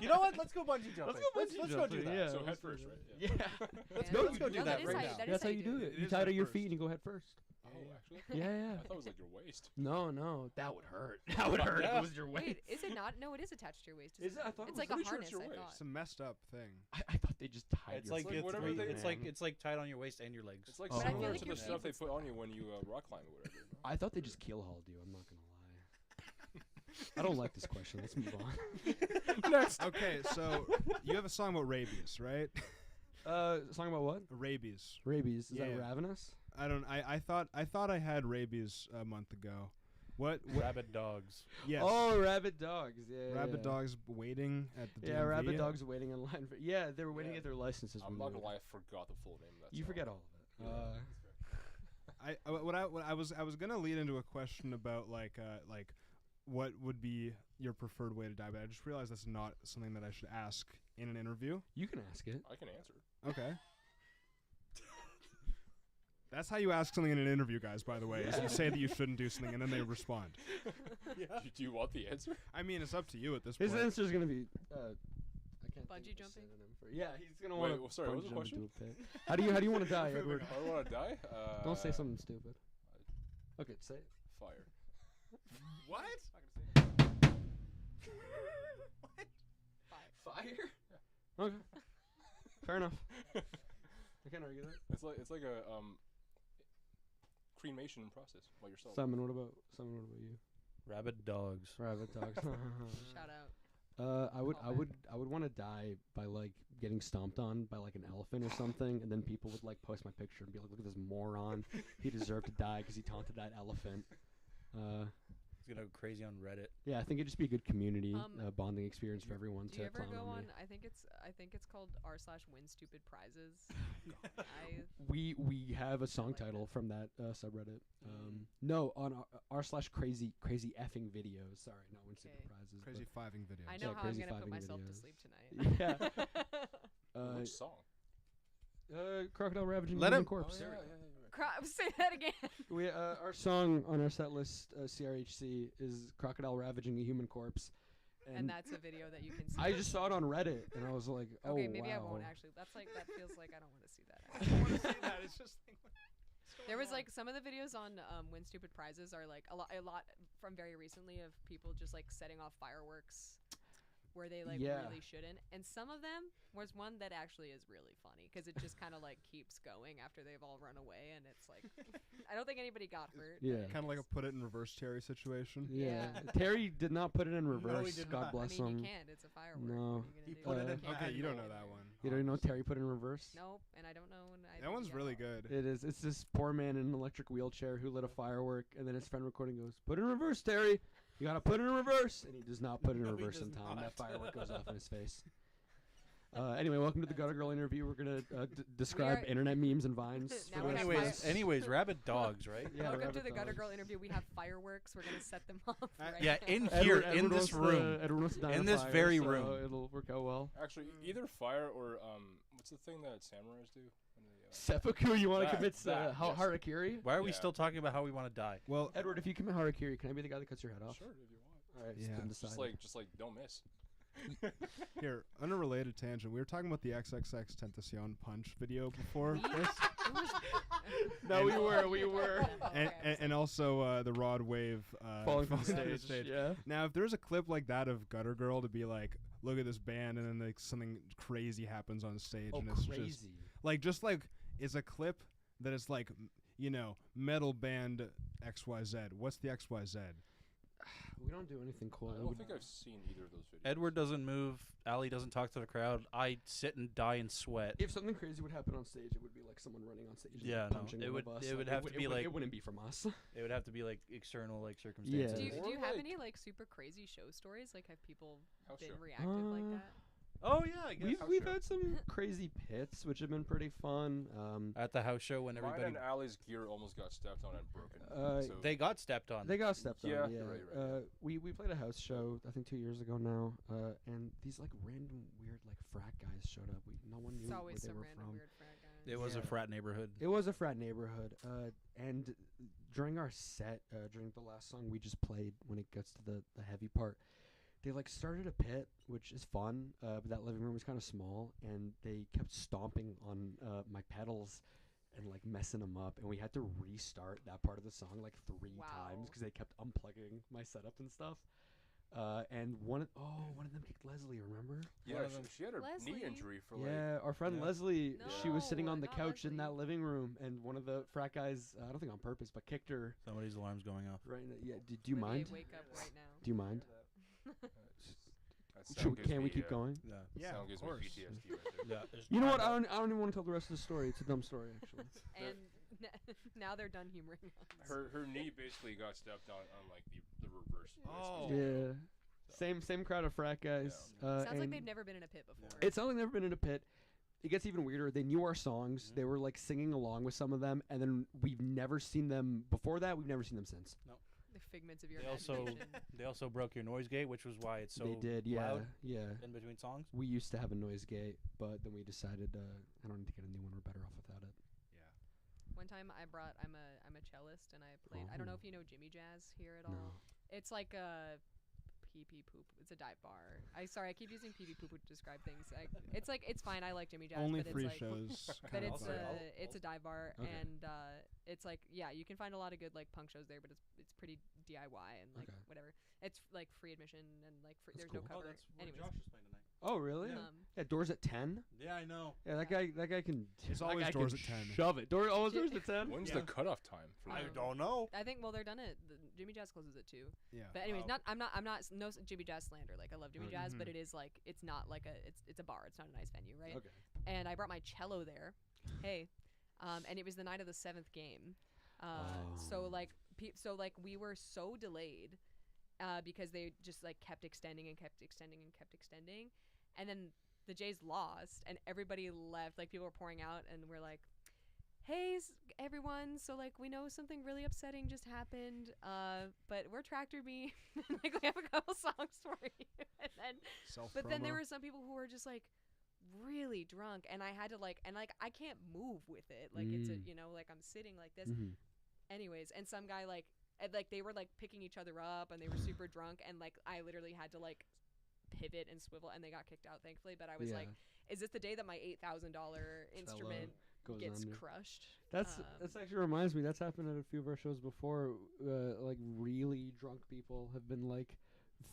You know what? Let's go bungee jumping. Let's go do jumping, that. yeah. So let's head do first, that. right? Yeah. Let's Yeah. go. Let's go do No, that is right how- now. that is That's how you do it. it. It You is tie head to your first. feet and you go head first. Oh, actually? Yeah, I thought it was like your waist. No, that would hurt. That would hurt. Yeah. It was your waist. Wait, is it not? No, it is attached to your waist. Is isn't it? I thought it it's was- like a pretty sure harness. it's your I waist. thought. It's a messed up thing. I thought they just tied It's your like like feet. whatever they- it's like tied on your waist and your legs. It's like Oh. But I feel similar like to your the feet stuff they would put slip on you out. when you rock climb or whatever. no? I thought they just keel hauled you. I'm not gonna lie. I don't like this question. Let's move on. Next. Okay, so you have a song about rabies, right? Song about what? Rabies. Rabies. Is Yeah. that ravenous? I thought I had rabies a month ago. What? Rabid dogs. Yes. Oh, rabid dogs. Yeah. Rabid yeah. dogs waiting at the Yeah, DMV. rabid dogs waiting in line for. Yeah, they were waiting Yeah. at their licenses. I'm when not they gonna were- lie, I forgot the full name of that You song. forget all of it. Yeah. What I was gonna lead into a question about like what would be your preferred way to die, but I just realized that's not something that I should ask in an interview. You can ask it. I can answer. Okay. That's how you ask something in an interview, guys, by the way, is you say that you shouldn't do something and then they respond. Do you want the answer? I mean, it's up to you at this His point. answer is gonna be. I can't. Bungee think of a jumping? synonym for- Yeah, he's gonna Wait, want to. sorry, what was the question? How do you want to die, Edward? How do I want to die? Don't say something stupid. Okay, say it. Fire. What? Fire. Okay. Fair enough. I can't argue that. It's like a cremation process by yourself. Simon, what about you? Rabid dogs. Rabbit dogs. Shout out. I would Callback. want to die by like getting stomped on by like an elephant or something, and then people would like post my picture and be like, "Look at this moron! He deserved to die because he taunted that elephant." He's gonna go crazy on Reddit. Yeah, I think it'd just be a good community bonding experience for Do everyone Do to you ever clown go on on? me. I think it's called r/win stupid prizes. We have a song like title it. from that subreddit. No, on r/crazy effing videos. Sorry, not Win Stupid Okay. Prizes. Crazy fiving videos. I Yeah, know how I'm crazy gonna put fiving myself to videos. sleep tonight. Yeah. Which song? Crocodile Ravaging Let Human him- Corpse. Say that again. We our song on our set list, CRHC, is Crocodile Ravaging a Human Corpse. And that's a video that you can see. I just saw it on Reddit, and I was like, oh, Okay, maybe wow. I won't actually. That feels like I don't want to see that. I don't want to see that. It's just like, There was like some of the videos on Win Stupid Prizes are like a lot from very recently of people just like setting off fireworks where they like Yeah. really shouldn't. And some of them was one that actually is really funny because it just kind of like keeps going after they've all run away, and it's like I don't think anybody got hurt. but Yeah. kind of like a put it in reverse Terry situation. Yeah. Yeah. Terry did not put it in reverse. did God not. I bless mean, him. you can't. It's a firework. No. What are you He gonna put do? it in Okay, you don't know manual. that one. You don't know Terry put it in reverse? Nope, and I don't know. That one's really good. It is. It's this poor man in an electric wheelchair who lit a firework, and then his friend recording goes, "Put it in reverse, Terry. You gotta put it in reverse." And he does not put it in No, he reverse does in time. not. That firework goes off in his face. Anyway, welcome to the Gutter Girl interview. We're gonna describe are- internet memes and vines. Now for we the have rest of fire- us. Anyways, rabid dogs, right? Yeah, Welcome to rabbit the Gutter Girl dogs. interview. We have fireworks. We're gonna set them off. Right Yeah, in now. here, Edward in this wants to- room. Edward wants to die In on this fire, very so room. it'll work out well. Actually, either fire or what's the thing that samurais do? When they, Seppuku, you want to That- commit that, yes. harakiri? Why are we Yeah. still talking about how we want to die? Well, Edward, if you commit harakiri, can I be the guy that cuts your head off? Sure, if you want. All right, Yeah. it's been decided. Just like don't miss. here, unrelated tangent. We were talking about the XXX Tentacion punch video before We- this, It was- No, we were. and also the Rod Wave Falling from the falling stage. Yeah. Now, if there's a clip like that of Gutter Girl to be like, look at this band, and then like something crazy happens on stage, Oh, and it's crazy. just like it's a clip that is like metal band XYZ. What's the XYZ? We don't do anything cool. I It don't would- think I've seen either of those videos. Edward doesn't move. Allie doesn't talk to the crowd. I sit and die in sweat. If something crazy would happen on stage, it would be like someone running on stage and Yeah, no, punching it one would- of us. it would Like, have to be like- it wouldn't be from us. It would have to be like external like circumstances. Do Yeah. you, Or do you have like- any like super crazy show stories? Like, have people House been show. reactive like that? Oh yeah, I guess. We've show. had some crazy pits, which have been pretty fun. At the house show when Mine everybody and Allie's gear almost got stepped on and broken. so they got stepped on. They got stepped Yeah, on. Yeah, you're right, we played a house show I think 2 years ago now, and these like random weird like frat guys showed up. No one knew It's always where they some were random from. weird frat guy. It was a Yeah. frat neighborhood. It was a frat neighborhood, and during our set, during the last song we just played, when it gets to the heavy part, they like started a pit, which is fun, but that living room was kind of small, and they kept stomping on my pedals and like messing them up, and we had to restart that part of the song like 3 Wow. times because they kept unplugging my setup and stuff. And one of them kicked Leslie, remember? Yeah, One of them- she had her Leslie? knee injury for like. Yeah, our friend Yeah. Leslie, she was sitting No, on the not couch in that Leslie. living room, and one of the frat guys, I don't think on purpose, but kicked her Somebody's alarm's going off. right in the, yeah. Do you Renee, mind? Wake up right now. Do you mind? That Should, sound gives can we me, keep going? Yeah. Sound gives me PTSD right there. Yeah. there's You know what? time I don't even want to tell the rest of the story. It's a dumb story, actually. And now they're done humoring us. Her knee basically got stepped on like the reverse. Oh. Yeah. Same crowd of frat guys. Sounds like and they've never been in a pit before. It sounds like they've never been in a pit. It gets even weirder. They knew our songs. Mhm. They were like singing along with some of them, and then we've never seen them before that. We've never seen them since. The figments of your They also imagination. They also broke your noise gate, which was why it's so they did, yeah, loud yeah. in between songs. We used to have a noise gate, but then we decided I don't need to get a new one. We're better off without it. One time I'm a cellist and I played. I don't know if you know Jimmy Jazz here at all. No. It's like a pee pee poop. It's a dive bar. I keep using pee pee poop to describe things. It's fine. I like Jimmy Jazz. Only but free it's like, shows. But kind of it's vibe. it's a dive bar Okay. and it's like you can find a lot of good like punk shows there, but it's pretty DIY and like Okay. whatever. It's like free admission and like That's there's cool. no cover. Anyways, is playing tonight. Oh, really? Yeah. Yeah, doors at 10. Yeah, I know. Yeah, that guy can. It's that always guy doors can at 10. Shove it. Always Ji- doors at 10. When's Yeah. the cutoff time for I that? don't know. I think they're done at Jimmy Jazz closes at 2. Yeah. But anyways, Wow. I'm not no Jimmy Jazz slander. Like I love Jimmy Okay. Jazz, but Mhm. it is like it's not like it's a bar. It's not a nice venue, right? Okay. And I brought my cello there. Hey, and it was the night of the 7th game. So Oh. like we were so delayed because they just like kept extending and kept extending and kept extending, and then the Jays lost and everybody left. Like people were pouring out and we're like, hey everyone, so like we know something really upsetting just happened, but we're Tractor Beam. Like we have a couple songs for you. And then but then there were some people who were just like really drunk and I had to like I can't move with it, like it's a like I'm sitting like this. Mhm. Anyways, and some guy like they were like picking each other up and they were super drunk and like I literally had to like pivot and swivel and they got kicked out thankfully, but I was Yeah. like, is this the day that my $8,000 instrument Goes gets under. crushed? That's actually reminds me. That's happened at a few of our shows before. Like really drunk people have been like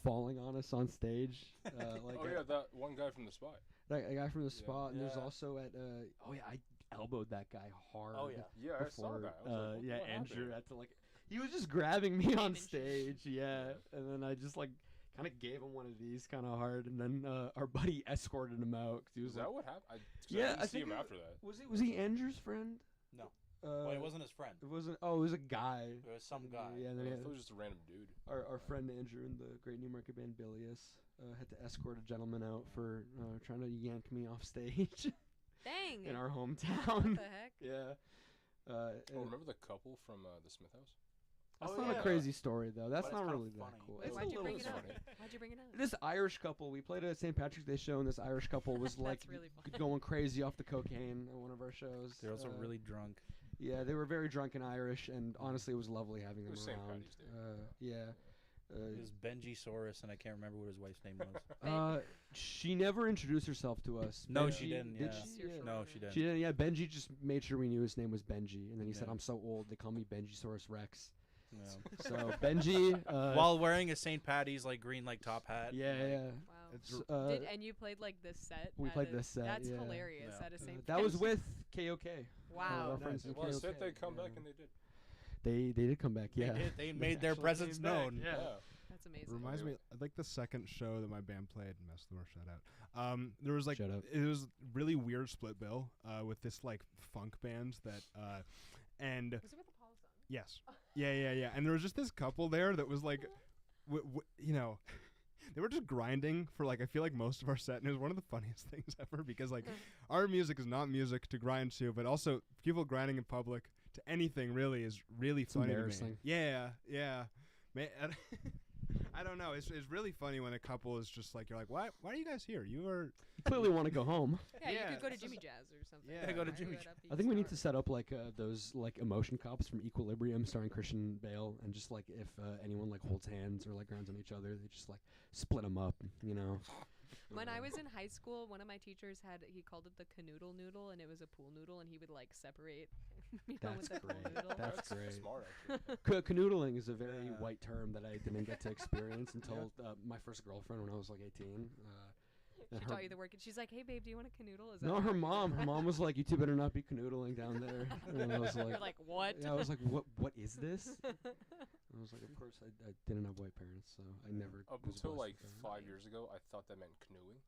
falling on us on stage. Like Oh yeah, that one guy from the spot. that guy from the Yeah. spot, and there's Yeah. also at I elbowed that guy hard. Oh yeah. Yeah, I saw Before, that. I was like, what yeah, happened? Andrew had to like. He was just grabbing me on Inches. stage, yeah, and then I just like kind of gave him one of these kind of hard, and then our buddy escorted him out 'cause he was Is like, that what happened? I Yeah, didn't I see think him it- after that. was he Andrew's friend? No. Well, it wasn't his friend. It wasn't. Oh, it was a guy. It was some guy. Yeah, and I then thought it was just a random dude. our friend Andrew in the Great Newmarket band Bilius had to escort a gentleman out for trying to yank me off stage Dang. in our What hometown. the heck? Yeah. Oh, remember the couple from the Smith House? That's Oh, not yeah. a crazy story though. That's But it's not kinda really that funny. cool. Wait, It's why'd a you little bring it up? funny. Why'd you bring it up? This Irish couple, we played at a St. Patrick's Day show, and this Irish couple was like That's really fun. going crazy off the cocaine at one of our shows. They're also really drunk. Yeah, they were very drunk and Irish, and honestly, it was lovely having It them was St. around. Paddy's Day. Yeah. It was Benji Saurus, and I can't remember what his wife's name was. She never introduced herself to us. No, Benji- she didn't, Did yeah. she? You're Yeah. sure. No, she didn't. She didn't. Yeah, Benji just made sure we knew his name was Benji, and then he said, Yeah. "I'm so old, they call me Benjisaurus Rex." No. So Benji, While wearing a St. Patty's like green like top hat. yeah, like, yeah. Wow. It's And you played like this set? we at played a- this set, That's yeah. hilarious. Yeah. At a St. that was Patty's. with KOK. Wow. Our friends in Well, I KOK. said they'd come back yeah. and they did. They did come back. Yeah. They made their actually presence came back, known. Yeah. That's amazing. Reminds me, like the second show that my band played, Mess the Door, shout out. There was like, Shut up. it was really weird split bill with this like funk band that, and Was it with Apollo Sun? yes, yeah. And there was just this couple there that was like, you know, they were just grinding for like I feel like most of our set, and it was one of the funniest things ever because like our music is not music to grind to, but also people grinding in public to anything really is really funny to me. embarrassing. Yeah. I don't know. It's really funny when a couple is just like, you're like, why are you guys here? You are. You clearly want to go home. Yeah, you Yeah, could go to it's Jimmy just- Jazz or something. Yeah, go to Fire Jimmy it Jazz. up, I think we need start. to set up like those like emotion cops from Equilibrium starring Christian Bale, and just like if anyone like holds hands or like grinds on each other, they just like split them up, you know. When I was in high school, one of my teachers he called it the canoodle noodle, and it was a pool noodle, and he would like separate, with That's the pool great. noodle. That's great. Smart, actually. Canoodling is a very Yeah. white term that I didn't get to experience until my first girlfriend when I was like 18. And She her- taught you the word. She's like, "Hey, babe, do you want a canoodle?" Is that no, how her you do mom. it? Her mom was like, "You two better not be canoodling down there." And I was like, You're like, "What?" yeah, I was like, "What is this?" I was like, "Of course, I didn't have white parents, so I never." Up was until blessed like with that. 5 years ago, I thought that meant canoeing.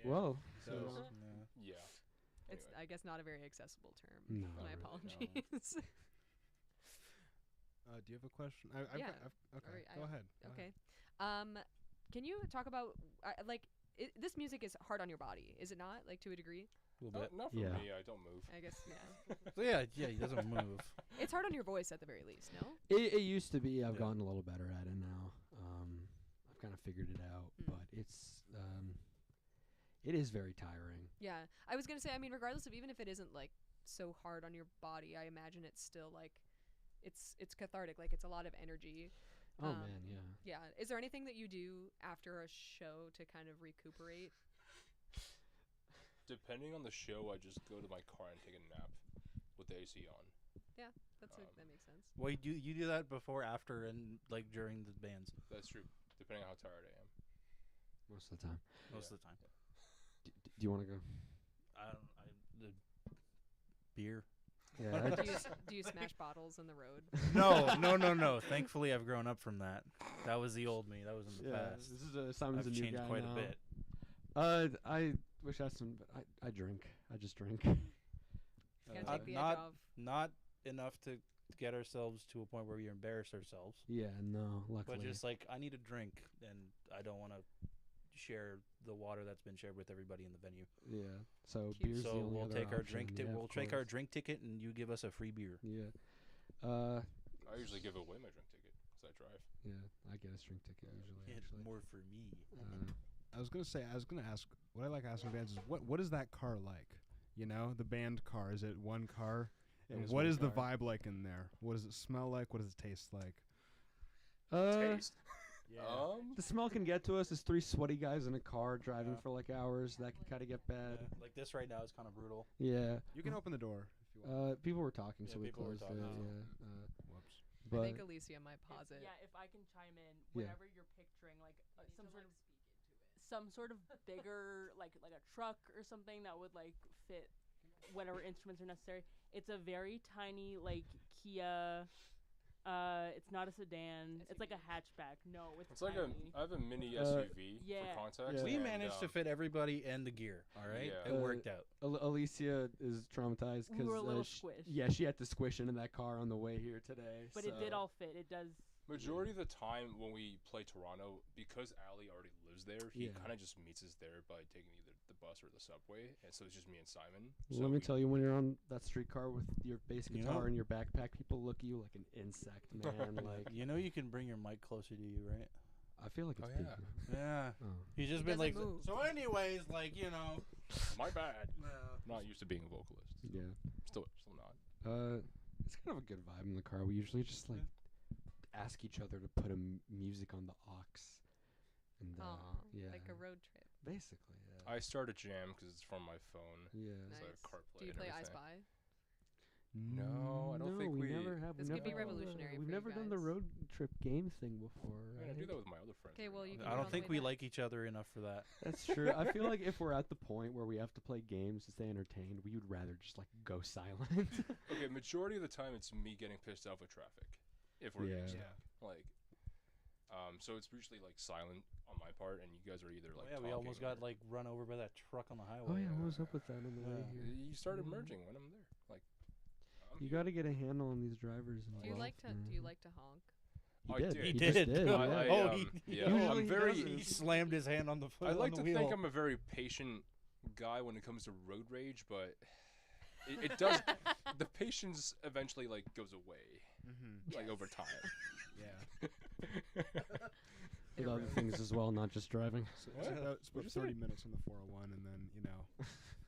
Well, So, so- yeah. Yeah. It's, Anyway. I guess, not a very accessible term. No. My Not really, no. apologies. Do you have a question? Yeah. Okay, Or go ahead. Go Okay. ahead. Can you talk about this music is hard on your body, is it not? Like to a degree? A little bit. Not for Yeah. me. I don't move. I guess yeah. So yeah, he doesn't move. It's hard on your voice at the very least, no? it used to be. I've Yeah. gotten a little better at it now. I've kind of figured it out, Mm. but it is very tiring. Yeah. I was gonna say, I mean, regardless of even if it isn't like so hard on your body, I imagine it's still like it's cathartic, like it's a lot of energy. Oh Um, man, yeah. Yeah. Is there anything that you do after a show to kind of recuperate? Depending on the show, I just go to my car and take a nap with the AC on. That makes sense. Well, you do that before, after, and like during the bands That's true. Depending on how tired I am. Most of the time. most Yeah. of the time. Do you want to go? The beer. Yeah. Do you smash bottles in the road? No. Thankfully, I've grown up from that. That was the old me. That was in the past. This is Simon's I've a new changed guy quite now. a bit. I wish I had some, but I drink. I just drink. Can't take the edge not off. not enough to get ourselves to a point where we embarrass ourselves. Yeah, no, luckily. But just like I need a drink, and I don't want to share the water that's been shared with everybody in the venue. yeah. So Cute. beer's the So only we'll other take our option. drink. Yeah, We'll of take our course. drink ticket, and you give us a free beer. Yeah. I usually give away my drink ticket because I drive. Yeah. I get a drink ticket usually. Yeah, Actually. more for me. I was gonna ask. What I like asking bands is what is that car like? You know, the band car. Is it one car? It And is what one is the car. vibe like in there? What does it smell like? What does it taste like? Taste. Yeah. The smell can get to us. There's 3 sweaty guys in a car driving Yeah. for like hours. That can kind of get bad. Like this right now is kind of brutal. Yeah. You can open the door if you want. People were talking, Yeah, so we people were closed talking, it. so- Yeah. Whoops. I But think Alicia might pause it. Yeah, if I can chime in, Yeah. whenever you're picturing like some sort of bigger like a truck or something that would like fit whatever instruments are necessary. It's a very tiny like Kia. It's not a sedan. It's like a hatchback. No, it's Like tiny. I have a mini SUV yeah. for context. Yeah. We and, managed to fit everybody and the gear. All right, Yeah. it worked out. Alicia is traumatized We because were a little squished. yeah, she had to squish into that car on the way here today. But it did so- all fit. It does. Majority of the time when we play Toronto, because Ali already lives there, he Yeah. kind of just meets us there by taking either the bus or the subway, and so it's just me and Simon. Well, So let me we- tell you, when you're on that streetcar with your bass You guitar know- and your backpack, people look at you like an insect, man. Like, You know, you can bring your mic closer to you, right? I feel like it's Oh, big. yeah. Yeah. Oh. He's just He been like. doesn't move. So, anyways, like My bad. Not used to being a vocalist. Yeah. Still not. It's kind of a good vibe in the car. We usually just like ask each other to put music on the aux, and Aw, yeah, like a road trip. basically, yeah. I start a jam because it's from my phone. Yeah. It's like Nice. a CarPlay Do you and play I everything. Spy? No, I don't think we we- never have. This we could be never, revolutionary We've for you never done the guys. road trip game thing before. I mean, I right? do that with my other friends. Okay, every well, now you and can I then. go don't on think the we way like each other enough for that. That's true. I feel like if we're at the point where we have to play games to stay entertained, we would rather just like go silent. Okay, majority of the time it's me getting pissed off with traffic. If we're Yeah. getting Yeah. stuck. Like, So it's usually like silent on my part, and you guys are either like. yeah, we almost talking got like run over by that truck on the Oh highway. yeah, what was up with that on the way Yeah. here? You started Yeah. merging when I'm there. Like. I'm You here. got to get a handle on these drivers. Do you like to honk? He I did. did. He just did. did. Oh, yeah. oh, um, he- yeah, usually I'm he very. does He slammed his hand on the I like on to the wheel. think I'm a very patient guy when it comes to road rage, but it does. The patience eventually like goes away, like over time. Yeah. With other things as well, not just driving. So What? it's about What'd you 30 say? minutes on the 401, and then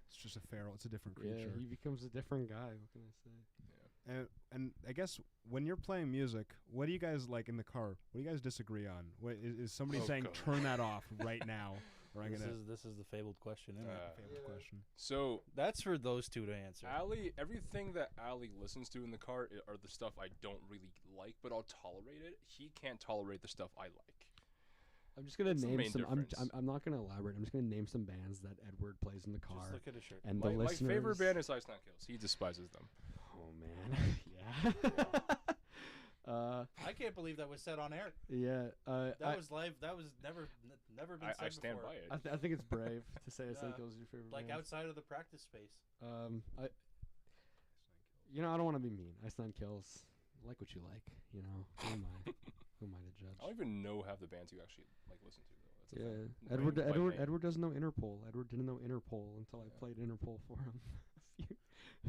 it's just a feral. It's a different Yeah, creature. he becomes a different guy. What can I say? And I guess when you're playing music, what do you guys like in the car? What do you guys disagree on? What is somebody Oh, saying God. turn that off right now, or I'm This gonna is the fabled question, isn't it? favorite question? So That's for those two to answer. Ali, everything that Ali listens to in the car are the stuff I don't really like, but I'll tolerate it. He can't tolerate the stuff I like. I'm just gonna That's the name main some. difference. I'm not gonna elaborate. I'm just gonna name some bands that Edward plays in the car. Just look at his shirt. And My, the my listeners. favorite band is Ice Nine Kills. He despises them. Oh man, yeah. I can't believe that was said on air. Yeah. That was live. That was never been said I stand before. by it. I think it's brave to say Yeah. Essentials is your favorite Like band. outside of the practice space. I don't want to be mean. Ice Nine Kills. Like what you like. Who am I? Who am I to judge? I don't even know half the bands you actually like listen to though. That's the Yeah, thing. Edward. By name. Edward doesn't know Interpol. Edward didn't know Interpol until I Yeah. played Interpol for him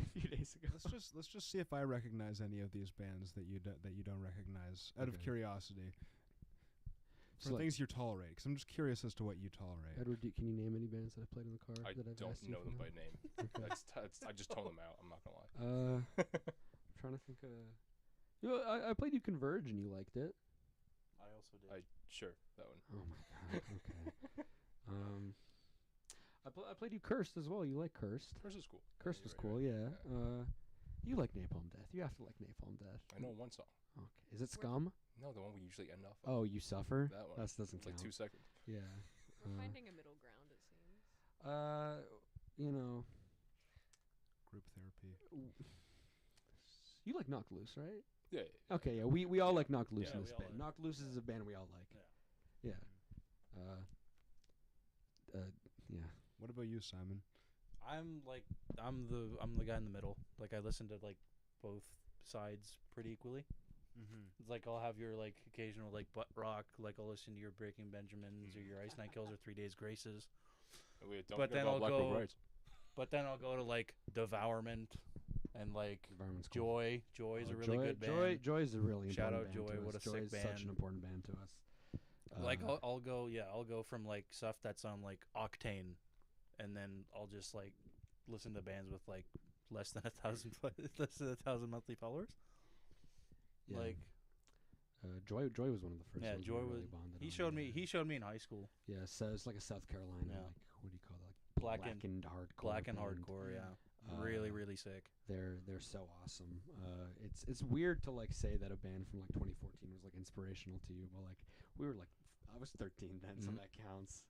a few days ago. Let's just see if I recognize any of these bands that you don't recognize out of Okay. curiosity. For So, like, things you tolerate, because I'm just curious as to what you tolerate. Edward, can you name any bands that I played in the car? I that I've don't asked you know them for? by name. Okay. I just tone them out. I'm not gonna lie. I'm trying to think. I played you Converge and you liked it. I also did. Sure, that one. Oh my god. Okay. I played you Cursed as well. You like Cursed? Cursed is cool. Cursed You're was right, cool. you're Yeah. right. You like Napalm Death. You have to like Napalm Death. I know one song. Okay. Is it Scum? No, the one we usually end off. Oh, You Suffer. That one. That doesn't It's like count. 2 seconds. Yeah. We're Uh, finding a middle ground, it seems. Group therapy. You like Knocked Loose, right? Yeah. Okay, yeah, we all like Knocked Loose Yeah, in we this all band. like- Knocked Loose is a band we all like. Yeah. Yeah. What about you, Simon? I'm the guy in the middle. Like I listen to like both sides pretty equally. It's like I'll have your like occasional like butt rock, like I'll listen to your Breaking Benjamins or your Ice Nine Kills or 3 Days Graces. Wait, don't But forget then about I'll Black Robe go- Rights. But then I'll go to like Devourment and like Environment's cool. Joy. Joy's Oh, a really good band. Joy is a really Shout important out band Joy, to what us. a Joy sick is such band. an important band to us. Like I'll go from like stuff that's on like Octane, and then I'll just like listen to bands with like less than 1,000 monthly followers. yeah. Like Joy was one of the first yeah, ones Joy we was. really bonded He on, showed me. yeah. He showed me in high school. Yeah, so it's like a South Carolina, Yeah. like what do you call it? Like Blackened hardcore. Black and band. hardcore. Yeah, Uh, really sick. They're so awesome. It's weird to like say that a band from like 2014 was like inspirational to you, but like we were like I was 13 then, so Mhm. that counts.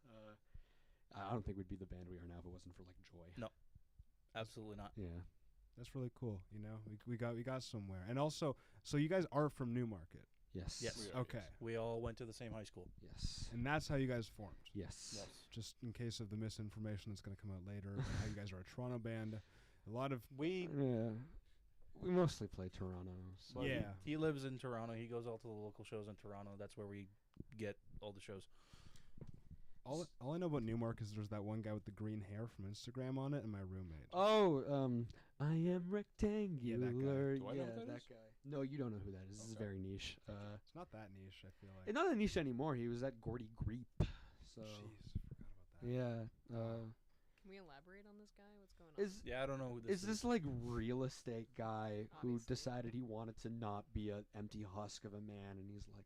I don't think we'd be the band we are now if it wasn't for like Joy. No. Absolutely not. Yeah. That's really cool. We got somewhere. And also, so you guys are from Newmarket. Yes. Yes. We are, Okay. yes. We all went to the same high school. Yes. And that's how you guys formed. Yes. Just in case of the misinformation that's going to come out later, about how you guys are a Toronto band. A lot of Yeah. We mostly play Toronto. So. But he- Yeah. He lives in Toronto. He goes out to the local shows in Toronto. That's where we get all the shows. all I know about Newmarket is there's that one guy with the green hair from Instagram on it, and my roommate. Oh, I am rectangular. Do I know who that that is? guy. No, you don't know who that is. This is Okay. very niche. It's not that niche, I feel like. It's not a niche anymore. He was at Gordy Greep. So Jeez, forgot about that. yeah. Can we elaborate on this guy? What's going on? Yeah, I don't know who this Is this like real estate guy who Obviously. decided he wanted to not be an empty husk of a man, and he's like,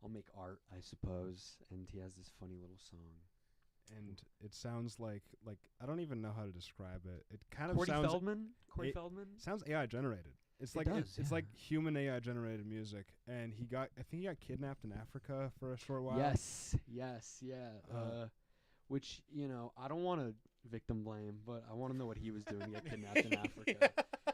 I'll make art, I suppose, and he has this funny little song. And it sounds like I don't even know how to describe it. It kind of Corey sounds Feldman? Corey it- Feldman? sounds AI generated. It's It like does, it's yeah. like human AI generated music, and I think he got kidnapped in Africa for a short while. Yes, yeah. Uh, Which, I don't want to victim blame, but I want to know what he was doing to get kidnapped in Africa.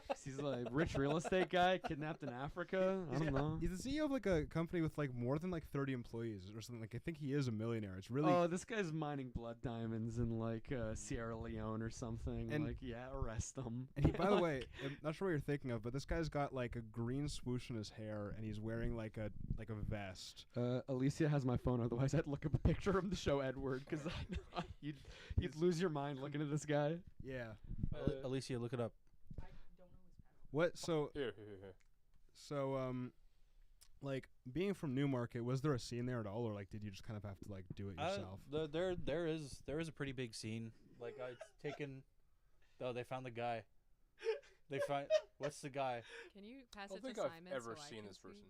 'Cause he's like rich real estate guy kidnapped in Africa. I don't know. He's the CEO of like a company with like more than like 30 employees or something. Like I think he is a millionaire. It's really Oh, this guy's mining blood diamonds in like Sierra Leone or something. And- like, yeah, arrest him. And he, by the way, I'm not sure what you're thinking of, but this guy's got like a green swoosh in his hair, and he's wearing like a vest. Alicia has my phone. Otherwise, I'd look up a picture of the show Edward because you'd lose your mind looking at this guy. Yeah. Alicia, look it up. I don't know his paddle. What? So Here. like being from Newmarket, was there a scene there at all, or like did you just kind of have to like do it yourself? There is a pretty big scene. Like it's taken. Oh, they found the guy. They find what's the guy? Can you pass I don't it think to I've Simon ever so I seen can this see? person.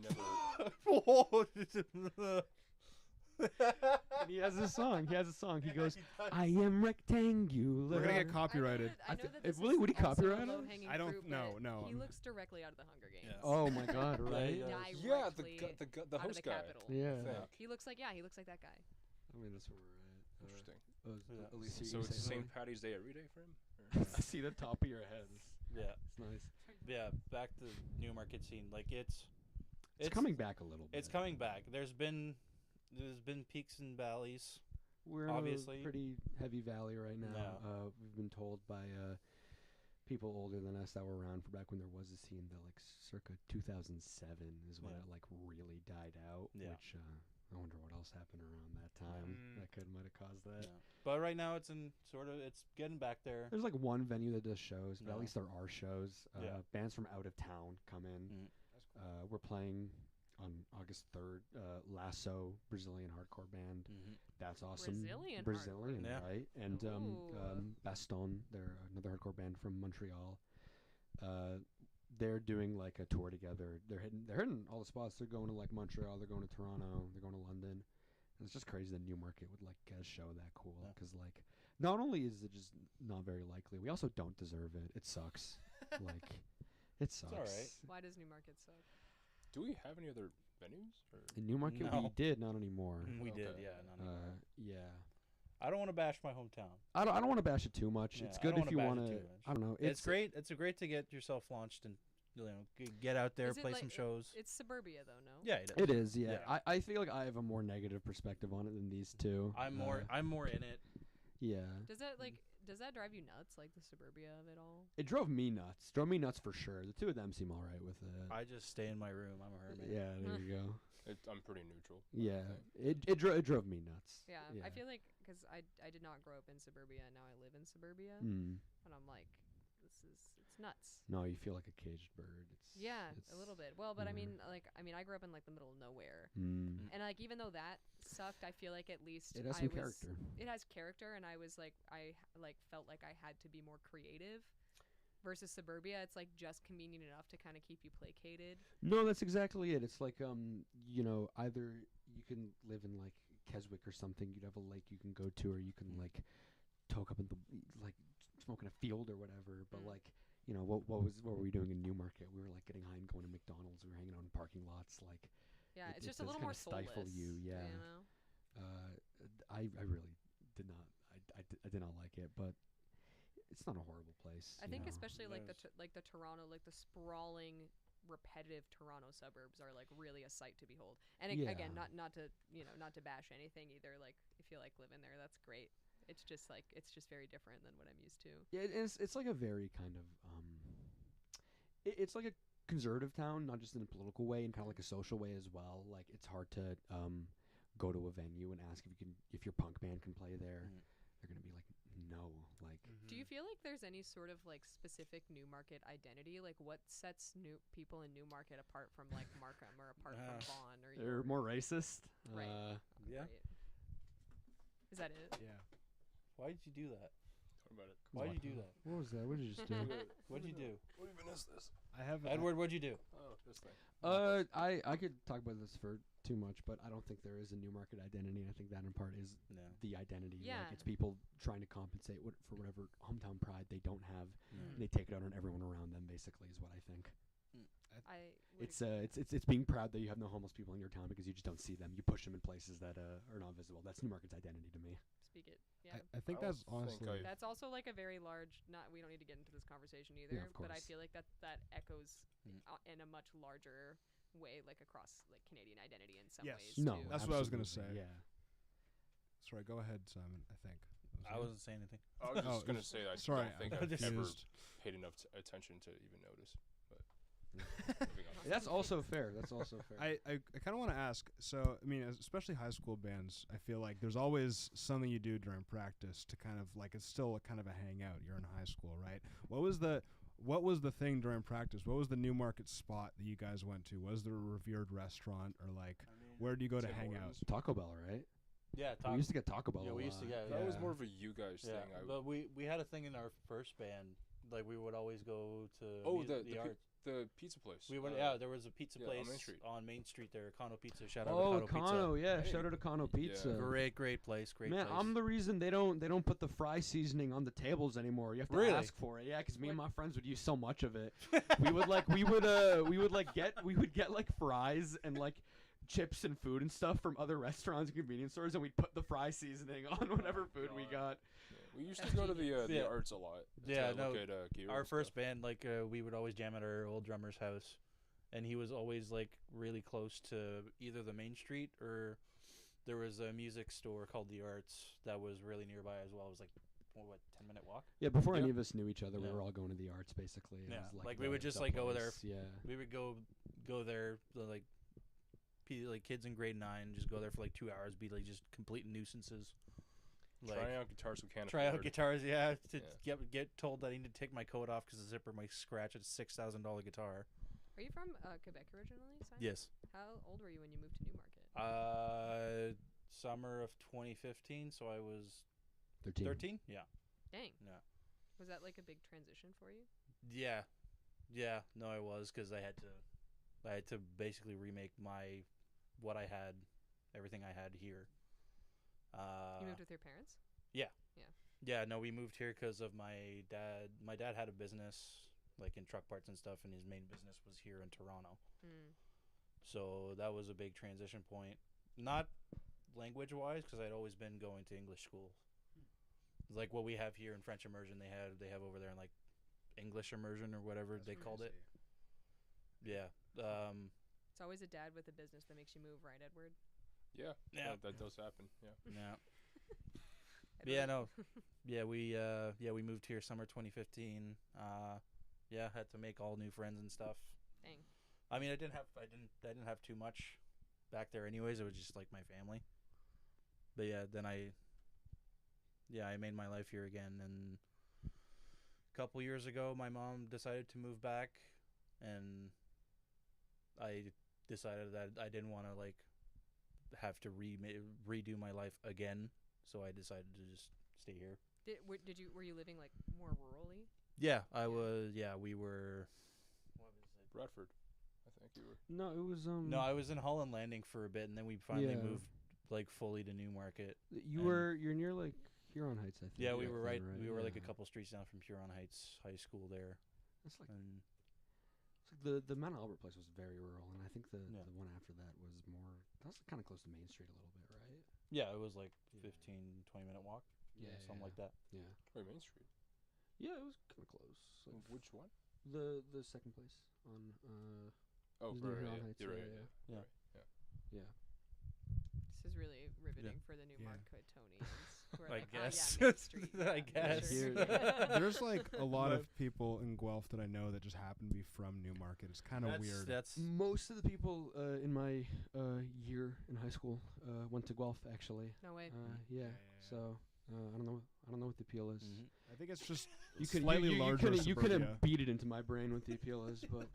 Never. And he has a song. He goes, "I am rectangular." We're gonna get I know copyrighted. that- I know that this Would he is also a copyright him? low-hanging I don't- fruit, no, but no, He I'm- looks directly out of the Hunger Games. Yeah. Oh my God! Yeah, Right? yeah. Yeah, the Directly the out of host the guy. Capitol. Yeah. I think. He looks like he looks like that guy. I mean, that's where we're at. Interesting. Yeah. Alicia, So you it's say St. something? Patty's Day every day for him? I see the top of your head. Yeah, It's nice. yeah. Back to Newmarket scene. Like it's coming back a little bit. It's coming back. There's been peaks and valleys. We're obviously. in a pretty heavy valley right now. Yeah. We've been told by people older than us that were around for back when there was a scene that like circa 2007 is when Yeah. it like really died out. Yeah. Which I wonder what else happened around that time that might have caused that. Yeah. But right now it's getting back there. There's like one venue that does shows, but No. at least there are shows. Yeah. Bands from out of town come in. Mhm. We're playing on August 3rd. Lasso, Brazilian hardcore band. Mhm. That's awesome. Brazilian Brazilian, Yeah. right? And Ooh. Baston, they're another hardcore band from Montreal. They're doing like a tour together. They're hitting all the spots. They're going to like Montreal. They're going to Toronto. They're going to London. And it's just crazy that Newmarket would like get a show that cool. Yeah. Because like, not only is it just not very likely, we also don't deserve it. It sucks. Like, it sucks. alright. Why does Newmarket suck? Do we have any other venues? Or? In Newmarket, we No. did, not anymore. We did, Okay. yeah. Not anymore. Yeah. I don't want to bash my hometown. I don't want to bash it too much. Yeah, it's I good don't if you wanna want bash to. it too much. I don't know. It's great. It's great to get yourself launched and get out there, Is it play like- some shows. It's suburbia though, no? Yeah, it is. It is, yeah. Yeah. I feel like I have a more negative perspective on it than these two. I'm more in it. Yeah. Does that drive you nuts, like the suburbia of it all? It drove me nuts. Drove me nuts for sure. The two of them seem all right with it. I just stay in my room. I'm a hermit. Yeah, there you go. I'm pretty neutral. Yeah, I think. it drove me nuts. Yeah, I feel like because I did not grow up in suburbia, and now I live in suburbia, Mm. and I'm like, it's nuts. No, you feel like a caged bird. Yeah, it's a little bit. Well, but I yeah. mean, I grew up in like the middle of nowhere, Mm. and like even though that sucked, I feel like at least It has I some was- character. It has character, and I was like, felt like I had to be more creative. Versus suburbia, it's like just convenient enough to kind of keep you placated. No, that's exactly it. It's like either you can live in like Keswick or something. You'd have a lake you can go to, or you can like toke up in the like smoke in a field or whatever. But like what were we doing in Newmarket? We were like getting high and going to McDonald's. We were hanging out in parking lots. Like Yeah, it it's just a does little more kinda stifle soulless. you. Yeah. You know? I really did not. I did not like it, but it's not a horrible place. I you think know. especially like There's- the Toronto, like the sprawling, repetitive Toronto suburbs are like really a sight to behold. And again, Yeah. not to bash anything either. Like if you like living there, that's great. It's just very different than what I'm used to. Yeah, it's like a very kind of it's like a conservative town, not just in a political way, and kind of like a social way as well. Like it's hard to go to a venue and ask if your punk band can play there. Mhm. They're gonna be like, no, like. Do you feel like there's any sort of like specific Newmarket identity? Like what sets new people in Newmarket apart from like Markham or apart from Vaughan or They're York? more racist. Right. Yeah. Right. Is that it? Yeah. Why did you do that? Talk about it. Why did you do that? What was that? What did you just do? What'd you do? What even is this? I have Edward, what'd you do? Oh, this thing. I could talk about this for too much, but I don't think there is a Newmarket identity. And I think that in part is No. the identity. Yeah. Like it's people trying to compensate for whatever hometown pride they don't have. Mm. And they take it out on everyone around them. Basically, is what I think. It's being proud that you have no homeless people in your town because you just don't see them. You push them in places that are not visible. That's Newmarket's identity to me. Speak it. Yeah. I think I that's don't think honestly. That's also like a very large. Not we don't need to get into this conversation either. Yeah, of but I course. feel like that echoes Mm. in a much larger way, like across like Canadian identity in some Yes. ways. No, too. That's what I was gonna absolutely, say. Yeah. Sorry, go ahead, Simon. I think. I wasn't saying anything. I was Oh, just gonna it's- say I sorry, don't think I'm I've ever confused. paid enough attention to even notice. But moving on. That's also fair. That's also fair. I kind of want to ask. So, I mean, especially high school bands, I feel like there's always something you do during practice to kind of like it's still a kind of a hangout. You're in high school, right? What was the thing during practice? What was the Newmarket spot that you guys went to? Was there a revered restaurant or like where do you go to Tim hang out? Hortons. Taco Bell, right? Yeah, We used to get Taco Bell. Yeah, a we used to lot. get- That was Yeah. more of a you guys Yeah, thing. but we had a thing in our first band. Like we would always go to the art. The pizza place. We would there was a pizza yeah, place on Main Street. there, Kano Pizza. Shout out Oh, to Kano Kano, yeah. Hey. Shout out to Kano Pizza. Yeah. Pizza. Great place, great Man, place. I'm the reason they don't put the fry seasoning on the tables anymore. You have to Really? ask for it. Yeah, because me and What? my friends would use so much of it. we would get like fries and like chips and food and stuff from other restaurants and convenience stores, and we'd put the fry seasoning on whatever food we got. Yeah. We used to go to the Yeah. arts a lot. Yeah, to no, look at, gear Our and first stuff. band, like we would always jam at our old drummer's house, and he was always like really close to either the Main Street or there was a music store called the Arts that was really nearby as well. It was like what 10-minute walk. Yeah, before Yeah. any of us knew each other, we Yeah. were all going to the arts basically. It Yeah, was like, the- we would just, the like, go there. place, Yeah. We would go there like kids in grade 9 just go there for like 2 hours, be like just complete nuisances. Trying out guitars we can't Try out afford. guitars, yeah. To Yeah. get told that I need to take my coat off because the zipper might scratch a $6,000 guitar. Are you from Quebec originally, Simon? Yes. How old were you when you moved to Newmarket? Summer of 2015, so I was 13. 13. Yeah. Dang. Yeah. Was that like a big transition for you? Yeah. Yeah. No, I was because I had to basically remake everything I had here. You moved with your parents? Yeah, no, we moved here because of my dad. My dad had a business, like in truck parts and stuff, and his main business was here in Toronto. Mm. So that was a big transition point. Not language-wise, because I'd always been going to English school. Like what we have here in French immersion, they have over there in like English immersion or whatever they called it. Yeah. It's always a dad with a business that makes you move, right, Edward? Yeah. Yeah. That does happen. Yeah. Yeah. Edward? No. Yeah, we moved here summer 2015. Had to make all new friends and stuff. Dang. I mean, I didn't have too much back there anyways. It was just like my family. But yeah, then I made my life here again, and a couple years ago my mom decided to move back, and I decided that I didn't want to like have to redo my life again, so I decided to just stay here. Were you living like more rurally? Yeah, I was. Yeah, we were. What was it? Bradford, I think you were. No, it was No, I was in Holland Landing for a bit, and then we finally Yeah. moved like fully to Newmarket. you're near like Huron Heights, I think. Yeah, we back were then, right. We were like a Yeah. couple streets down from Huron Heights High School there, It's like and the Mount Albert place was very rural, and I think the one after that was more. That was kind of close to Main Street a little bit, right? yeah, it was like Yeah. 15-20 minute walk. Something like that. Yeah. Wait, Main Street. Yeah, it was kind of close. Like Which one? the second place on Oh, It was near right, Huron yeah. Heights, You're right. yeah, Yeah. yeah. Right, yeah. This is really riveting for the Yeah. Newmarketonians. who are I like, guess. Oh, yeah, Main Street, I yeah, guess. sure." There's like a lot of people in Guelph that I know that just happen to be from Newmarket. It's kind of weird. That's Most of the people in my year in high school went to Guelph, actually. No way. Yeah. So I don't know what the appeal is. Mhm. I think it's just You could slightly larger you could suburbia. have beat it into my brain what the appeal is, but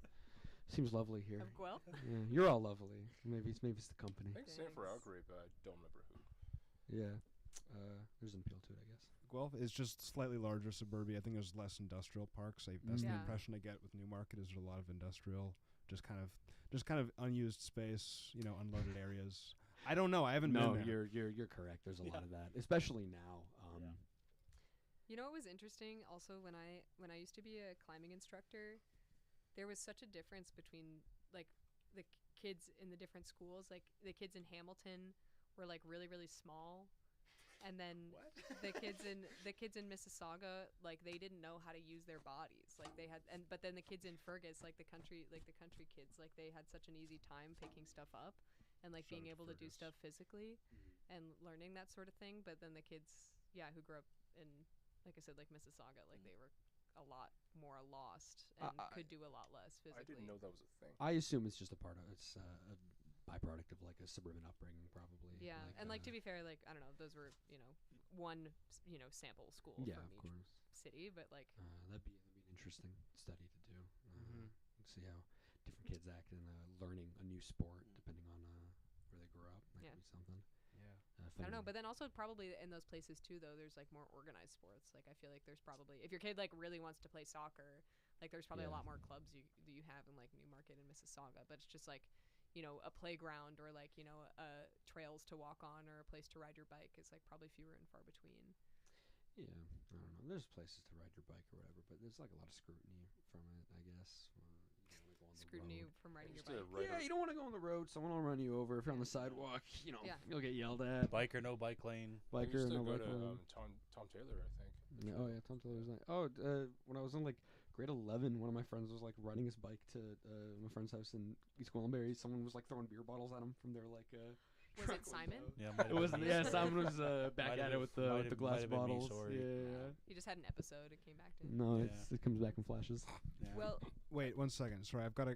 seems lovely here. Of Guelph? Yeah, you're all lovely. Maybe it's the company. I think CFRU Thanks. great, but I don't remember who. Yeah. There's an appeal to it, I guess. Guelph is just slightly larger suburbia. I think there's less industrial parks. That's the Yeah. impression I get with Newmarket. Is there's a lot of industrial, just kind of unused space. Unloaded areas. I don't know. I haven't No, been there. you're correct. There's a lot of that, especially now. Yeah. You know what was interesting also when I used to be a climbing instructor, there was such a difference between like the kids in the different schools. Like the kids in Hamilton were like really really small, and then the kids in Mississauga, like they didn't know how to use their bodies. Like they had, but then the kids in Fergus, like the country kids, like they had such an easy time picking stuff up and like being able to do stuff physically and learning that sort of thing. But then the kids, who grew up in, like I said, like Mississauga, like they were a lot more lost and could do a lot less physically. I didn't know that was a thing. I assume it's just a byproduct of like a suburban upbringing, probably. Yeah, like, and like to be fair, like I don't know, those were one sample school from each city, but like that'd be an interesting study to do. See how different kids act in learning a new sport depending on where they grew up. That could be something. I don't know, but then also probably in those places too, though, there's like more organized sports. Like I feel like there's probably, if your kid like really wants to play soccer, like there's probably a lot more clubs you have in like Newmarket and Mississauga. But it's just like, a playground or like trails to walk on or a place to ride your bike is like probably fewer and far between. Yeah, I don't know. There's places to ride your bike or whatever, but there's like a lot of scrutiny from it, I guess. Scrutiny from riding your bike. Yeah, you don't want to go on the road. Someone will run you over. If you're on the sidewalk, you'll get yelled at. Bike or no bike lane. Biker or no go bike to lane. Tom Taylor, I think. Yeah, Tom Taylor's like, when I was in like grade 11, one of my friends was like riding his bike to my friend's house in East Gwillimbury. Someone was like throwing beer bottles at him from their like Was it Simon? Yeah, it was. Yeah, Simon was back at it with the glass bottles. Yeah. He just had an episode. It came back to him. No, it comes back in flashes. Yeah. Well, wait 1 second. Sorry, I've got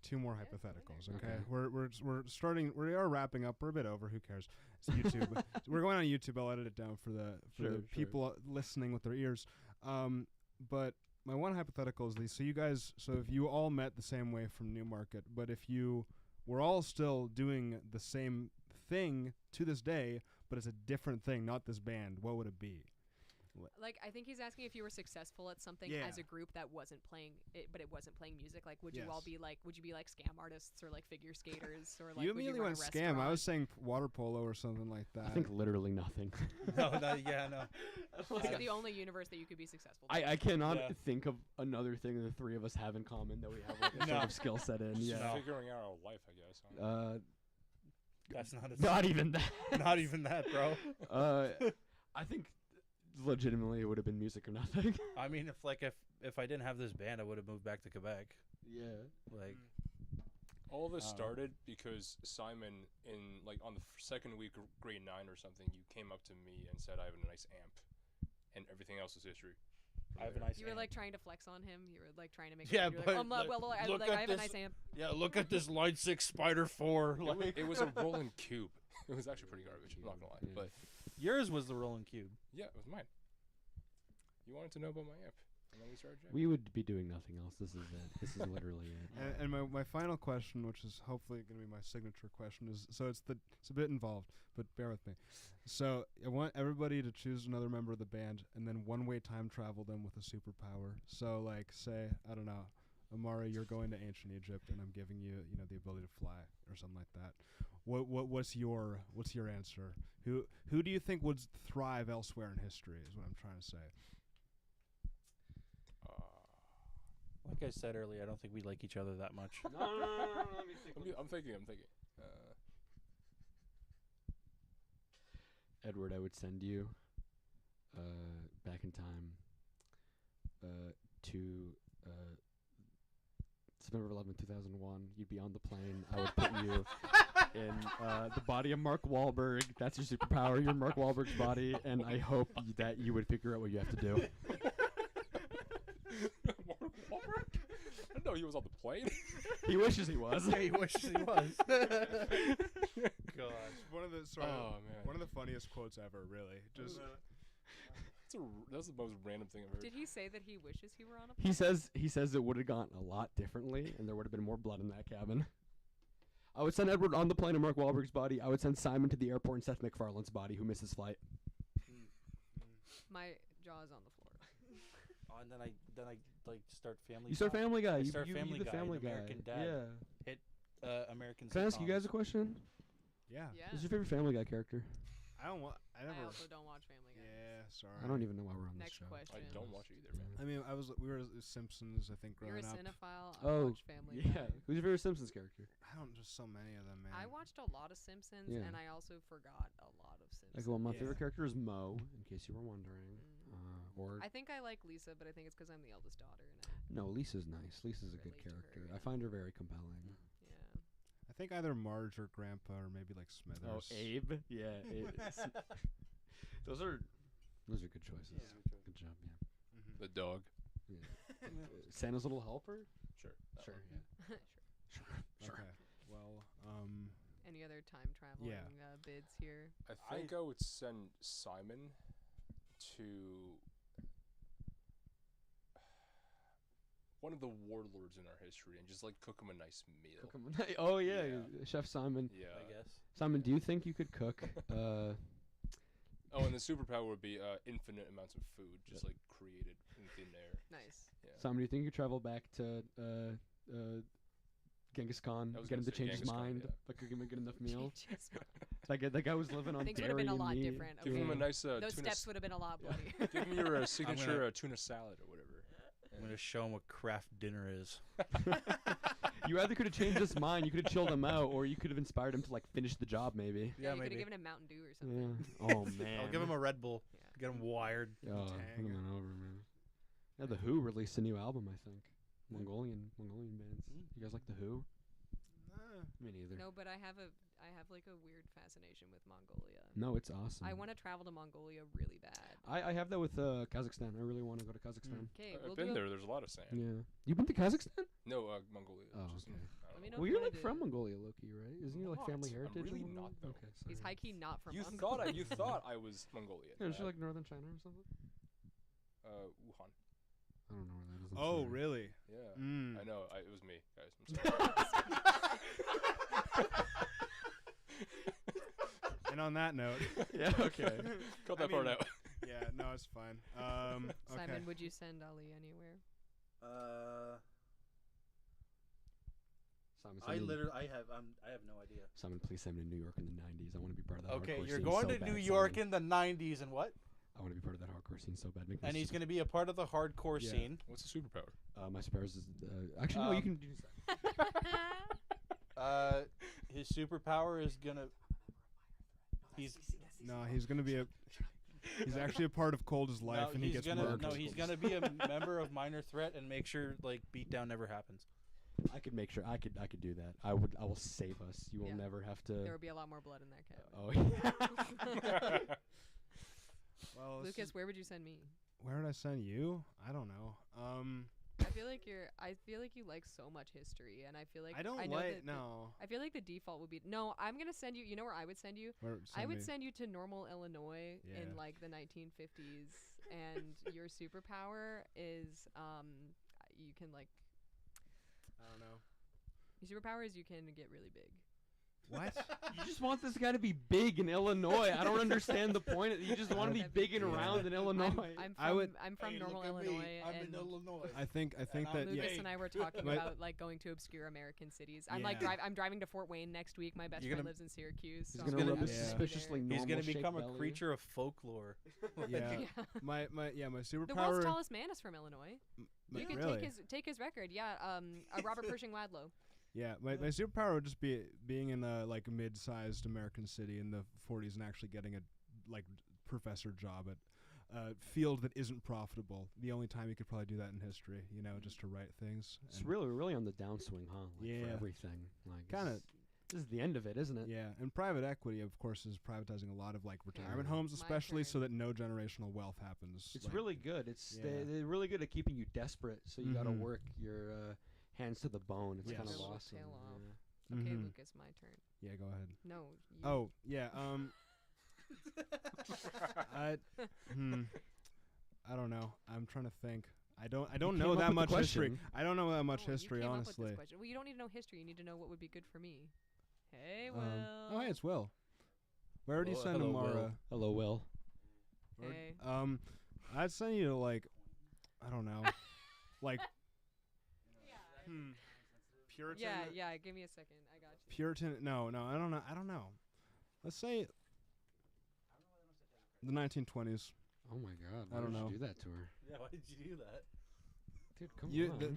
two more hypotheticals. Okay, we're starting. We are wrapping up. We're a bit over. Who cares? It's YouTube. We're going on YouTube. I'll edit it down for the people listening with their ears. But my one hypothetical is these. So if you all met the same way from Newmarket, but if you were all still doing the same thing to this day, but it's a different thing, not this band, what would it be? Like, I think he's asking if you were successful at something as a group that wasn't playing it, but it wasn't playing music. Like, would you all be like, would you be like scam artists or like figure skaters or like? You immediately went scam. I was saying water polo or something like that. I think literally nothing. No. Is it the only universe that you could be successful? I cannot think of another thing the three of us have in common that we have like a sort of skill set in. Yeah, figuring out our life, I guess. Huh? That's not even that. Not even that, bro. I think legitimately it would have been music or nothing. I mean, if I didn't have this band, I would have moved back to Quebec. Yeah. Like all this started because Simon, in like on the second week of grade 9 or something, you came up to me and said I have a nice amp, and everything else is history. I have a nice. You were like trying to flex on him. You were like trying to make. Yeah, but I have a nice amp. Yeah, look at this Line 6 Spider 4. It was a Roland Cube. It was actually pretty garbage. I'm not gonna lie, but yours was the Roland Cube. Yeah, it was mine. You wanted to know about my amp, and then we started jamming. We would be doing nothing else. This is it. This is literally it. And my final question, which is hopefully going to be my signature question, is it's a bit involved, but bear with me. So I want everybody to choose another member of the band, and then one-way time travel them with a superpower. So like, say, I don't know, Amari, you're going to ancient Egypt, and I'm giving you the ability to fly or something like that. What's your answer? Who do you think would thrive elsewhere in history? Is what I'm trying to say. Like I said earlier, I don't think we like each other that much. No. Let me think. I'm thinking. Edward, I would send you back in time to September 11, 2001. You'd be on the plane. I would put you in the body of Mark Wahlberg. That's your superpower. You're Mark Wahlberg's body, and I hope that you would figure out what you have to do. Mark Wahlberg? I didn't know he was on the plane. He wishes he was. Yeah, he wishes he was. God, one of the funniest quotes ever. Really, just. That's the most random thing I've heard. Did he say that he wishes he were on a plane? He says it would have gone a lot differently, and there would have been more blood in that cabin. I would send Edward on the plane in Mark Wahlberg's body. I would send Simon to the airport in Seth MacFarlane's body, who missed his flight. My jaw is on the floor. And then I like start Family. You start Family Guy. You start Family the Guy. Family Guy. American Dad. Yeah. Hit American. Can I ask you guys a question? Yeah. Yeah. Who's your favorite Family Guy character? I I also don't watch Family Guy. Yeah. sorry. I don't even know why we're on Next this show. question. I don't watch it either, man. I mean, we were Simpsons, I think, You're a growing up. cinephile. I Oh, watch Family Yeah. Guy. Who's your favorite Simpsons character? I don't, just so many of them, man. I watched a lot of Simpsons, Yeah. and I also forgot a lot of Simpsons. Like, well, my Yeah. favorite character is Mo, in case you were wondering. Or I think I like Lisa, but I think it's because I'm the eldest daughter. And no, Lisa's nice. Lisa's a good relate to her, character. yeah. I find her very compelling. yeah. I think either Marge or Grandpa or maybe like Smithers. Oh, Abe. Yeah. Those are. Those are good choices. Yeah. Good job, yeah. Mhm. The dog. Santa's Little Helper? Sure. that Sure, one. yeah. Sure. Okay. Well, Any other time traveling bids here? I think I would send Simon to one of the warlords in our history and just like cook him a nice meal. Oh yeah, Yeah. Chef Simon. Yeah. I guess. Simon, do you think you could cook? Oh, and the superpower would be infinite amounts of food, just like created in thin air. Nice. Yeah. Simon, do you think you could travel back to Genghis Khan, I was get him gonna to say change his Genghis Khan, mind, yeah. like cook him a good enough meal? Changes That guy was living on Things would dairy have been a and lot meat. different. Give him a Okay. nice Those tuna. steps would have been a lot bloodier. Give him your signature gonna- tuna salad or whatever. I'm gonna show him what craft dinner is. You either could have changed his mind, you could have chilled him out, or you could have inspired him to like finish the job, maybe. Yeah, you could maybe. have given him Mountain Dew or Yeah. something. Oh man. I'll give him a Red Bull. Yeah. Get him wired. Oh, Tang. put him on over, man. Yeah, the Who released a new album, I think. Mongolian bands. You guys like the Who? Me neither. No, but I have like a weird fascination with Mongolia. No, it's awesome. I want to travel to Mongolia really bad. I have that with Kazakhstan. I really want to go to Kazakhstan. Okay, I've we'll been do there. There's a lot of sand. Yeah. You been to Kazakhstan? No, Mongolia. Oh, just, okay. I Let don't me know. know Well, if you're you like wanna from do- Mongolia, Loki, right? Isn't your like Not. family I'm heritage? really in not, Mongolia? though. Okay, He's sorry. high key not from You Mongolia. thought I was Mongolian. Yeah, is she like northern China or something? Wuhan. I don't know where that is. I'm Oh, sorry. really? Yeah. Mm. I know. It was me, guys. I'm sorry. And on that note, Yeah. Okay. Cut I that part mean, out. yeah, no, it's fine. Okay. Simon, would you send Ali anywhere? Simon, I send me- literally, I have no idea. Simon, please send me to New York in the '90s. I want to be part of that. Okay, hardcore you're scene going so to bad, New York Simon. in the 90s and what? I want to be part of that hardcore scene so bad. Make me And he's so- going to be a part of the hardcore Yeah. scene. What's the superpower? My superpowers is actually no. You Um, can do that. His superpower is going to. No, he's gonna be He's actually a part of Cold's life, and he gets murdered. he's gonna be a member of Minor Threat and make sure like beatdown never happens. I could make sure. I could do that. I will save us. You will Yeah. never have to. There would be a lot more blood in that cabin. Oh yeah. Well, this Lucas, is- where would you send me? where would I send you? I don't know. I feel like you like so much history, and I feel like I don't know like that no. I feel like the default would be no. I'm gonna send you. You know where I would send you? Where I would me? send you to Normal, Illinois, Yeah. in like the 1950s, and your superpower is you can like I don't know. your superpower is you can get really big. What? You just want this guy to be big in Illinois. I don't understand the point. You just want to be big and Yeah. around in Illinois. I'm from Hey, Normal, look at me. Illinois, I'm and in Illinois. I think I'm that Lucas yeah. and I were talking My- about like going to obscure American cities. I'm like Yeah. I'm driving to Fort Wayne next week. My best You're friend gonna- lives in Syracuse. He's so gonna I'm rub a gonna Yeah. be suspiciously there. normal. He's gonna shaped become a belly. creature of folklore. Yeah. Yeah. my The world's superpower. tallest man is from Illinois. my- You can really? take his record. Yeah, Robert Pershing Wadlow. Yeah, my superpower would just be being in a like mid-sized American city in the 40s and actually getting a like professor job at a field that isn't profitable. The only time you could probably do that in history, just to write things. It's and- really on the downswing, huh? Like Yeah. For everything. Like Kinda- it's- This is the end of it, isn't it? Yeah, and private equity, of course, is privatizing a lot of like retirement Yeah. homes, My especially so turn. that no generational wealth happens. It's like- really good. It's Yeah. they're really good at keeping you desperate, so you gotta Mhm. work your hands to the bone. It's Yes. kind of Your little awesome. tail off. yeah. Okay, Mhm. Lucas, my turn. Yeah, go ahead. No. You. Oh, yeah. I I don't know. I'm trying to think. I don't came know up that with the much history. question. I don't know that much Oh, history, you came Up with honestly. this question. Well, you don't need to know history. You need to know what would be good for me. Hey, Will. Oh, hey, it's Will. Where would you Hello- send hello, Amara? Will. Hello, Will. Where'd- Hey. I'd send you to like, I don't know, like, Puritan. Yeah. Give me a second. I got you. Puritan. No, I don't know. Let's say the 1920s. Oh my God! I don't Why did know. you do that to her? Yeah, why did you do that? Dude, come You, on.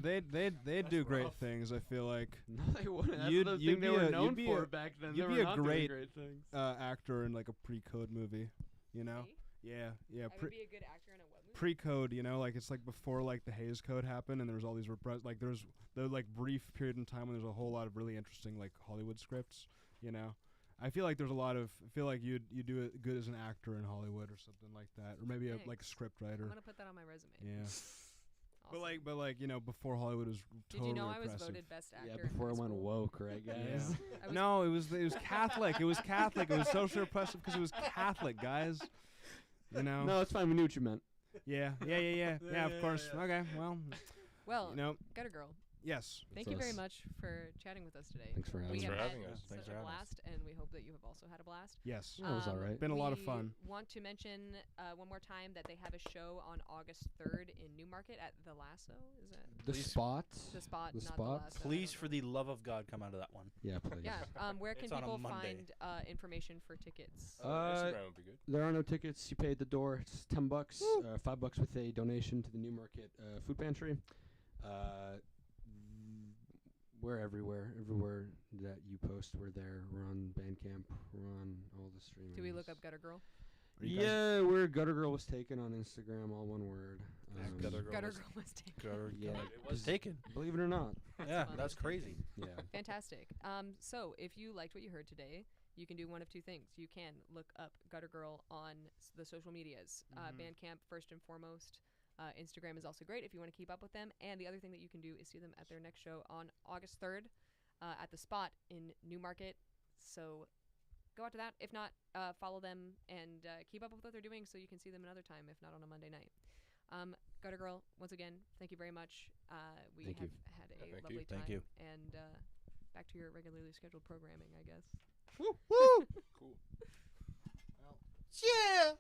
they do great rough. things. I feel like No, they wouldn't. That's You'd- the you'd thing they be were a- known you'd be for a- back then. you'd They be were a not doing great, great things. actor in like a pre-code movie. You know? Me? Yeah, I would be a good actor in a what movie? Pre-code. You know, like it's like before like the Hays Code happened, and there was all these like there's the like brief period in time when there's a whole lot of really interesting like Hollywood scripts. You know? I feel like there's a lot of. I feel like you do it good as an actor in Hollywood or something like that, or maybe like a Thanks. script I'm writer. gonna put that on my resume. Yeah. Awesome. But like you know, before Hollywood was Did totally you know I was repressive. voted best actor? Yeah, in before I high went school? woke, right, guys? Yeah. I was- No, it was Catholic. It was Catholic. It was socially repressive because it was Catholic, guys. You know. No, it's fine. We knew what you meant. Yeah. Of course. Okay. Well. Well, You know. Gutter Girl, Yes. thank That's you very us. much for chatting with us today. Thanks for having we us. have for had having us. Thanks such for a having us. blast, and we hope that you have also had a blast. Yes. Yeah, it was all right. Been a lot of we fun. Want to mention one more time that they have a show on August 3rd in Newmarket at the Lasso. Is that The Please. spot. the spot? The not spot? The Lasso. I Please, don't for know. the love of God, come out of that one. Yeah, please. Yeah. Where can It's on a people Monday. find information for tickets? Instagram would be good. There are no tickets. You pay at the door. It's $10. $5 with a donation to the Newmarket Food Pantry. We're everywhere. Everywhere that you post, we're there. We're on Bandcamp. We're on all the streaming. Do we look up Gutter Girl? Are you guys- Yeah, we're Gutter Girl was taken on Instagram, all one word. Gutter Girl Gutter was- Girl was taken. Yeah, It was taken. believe it or not. Yeah, fun. that's crazy. Yeah. Fantastic. So if you liked what you heard today, you can do one of two things. You can look up Gutter Girl on the social medias. Bandcamp first and foremost. Instagram is also great if you want to keep up with them. And the other thing that you can do is see them at their next show on August 3rd at the Spot in Newmarket. So go out to that. If not, follow them and keep up with what they're doing so you can see them another time, if not on a Monday night. Gutter Girl, once again, thank you very much. We Thank have you. had a thank lovely you. time. Thank you. And back to your regularly scheduled programming, I guess. Woo! Cool. Yeah.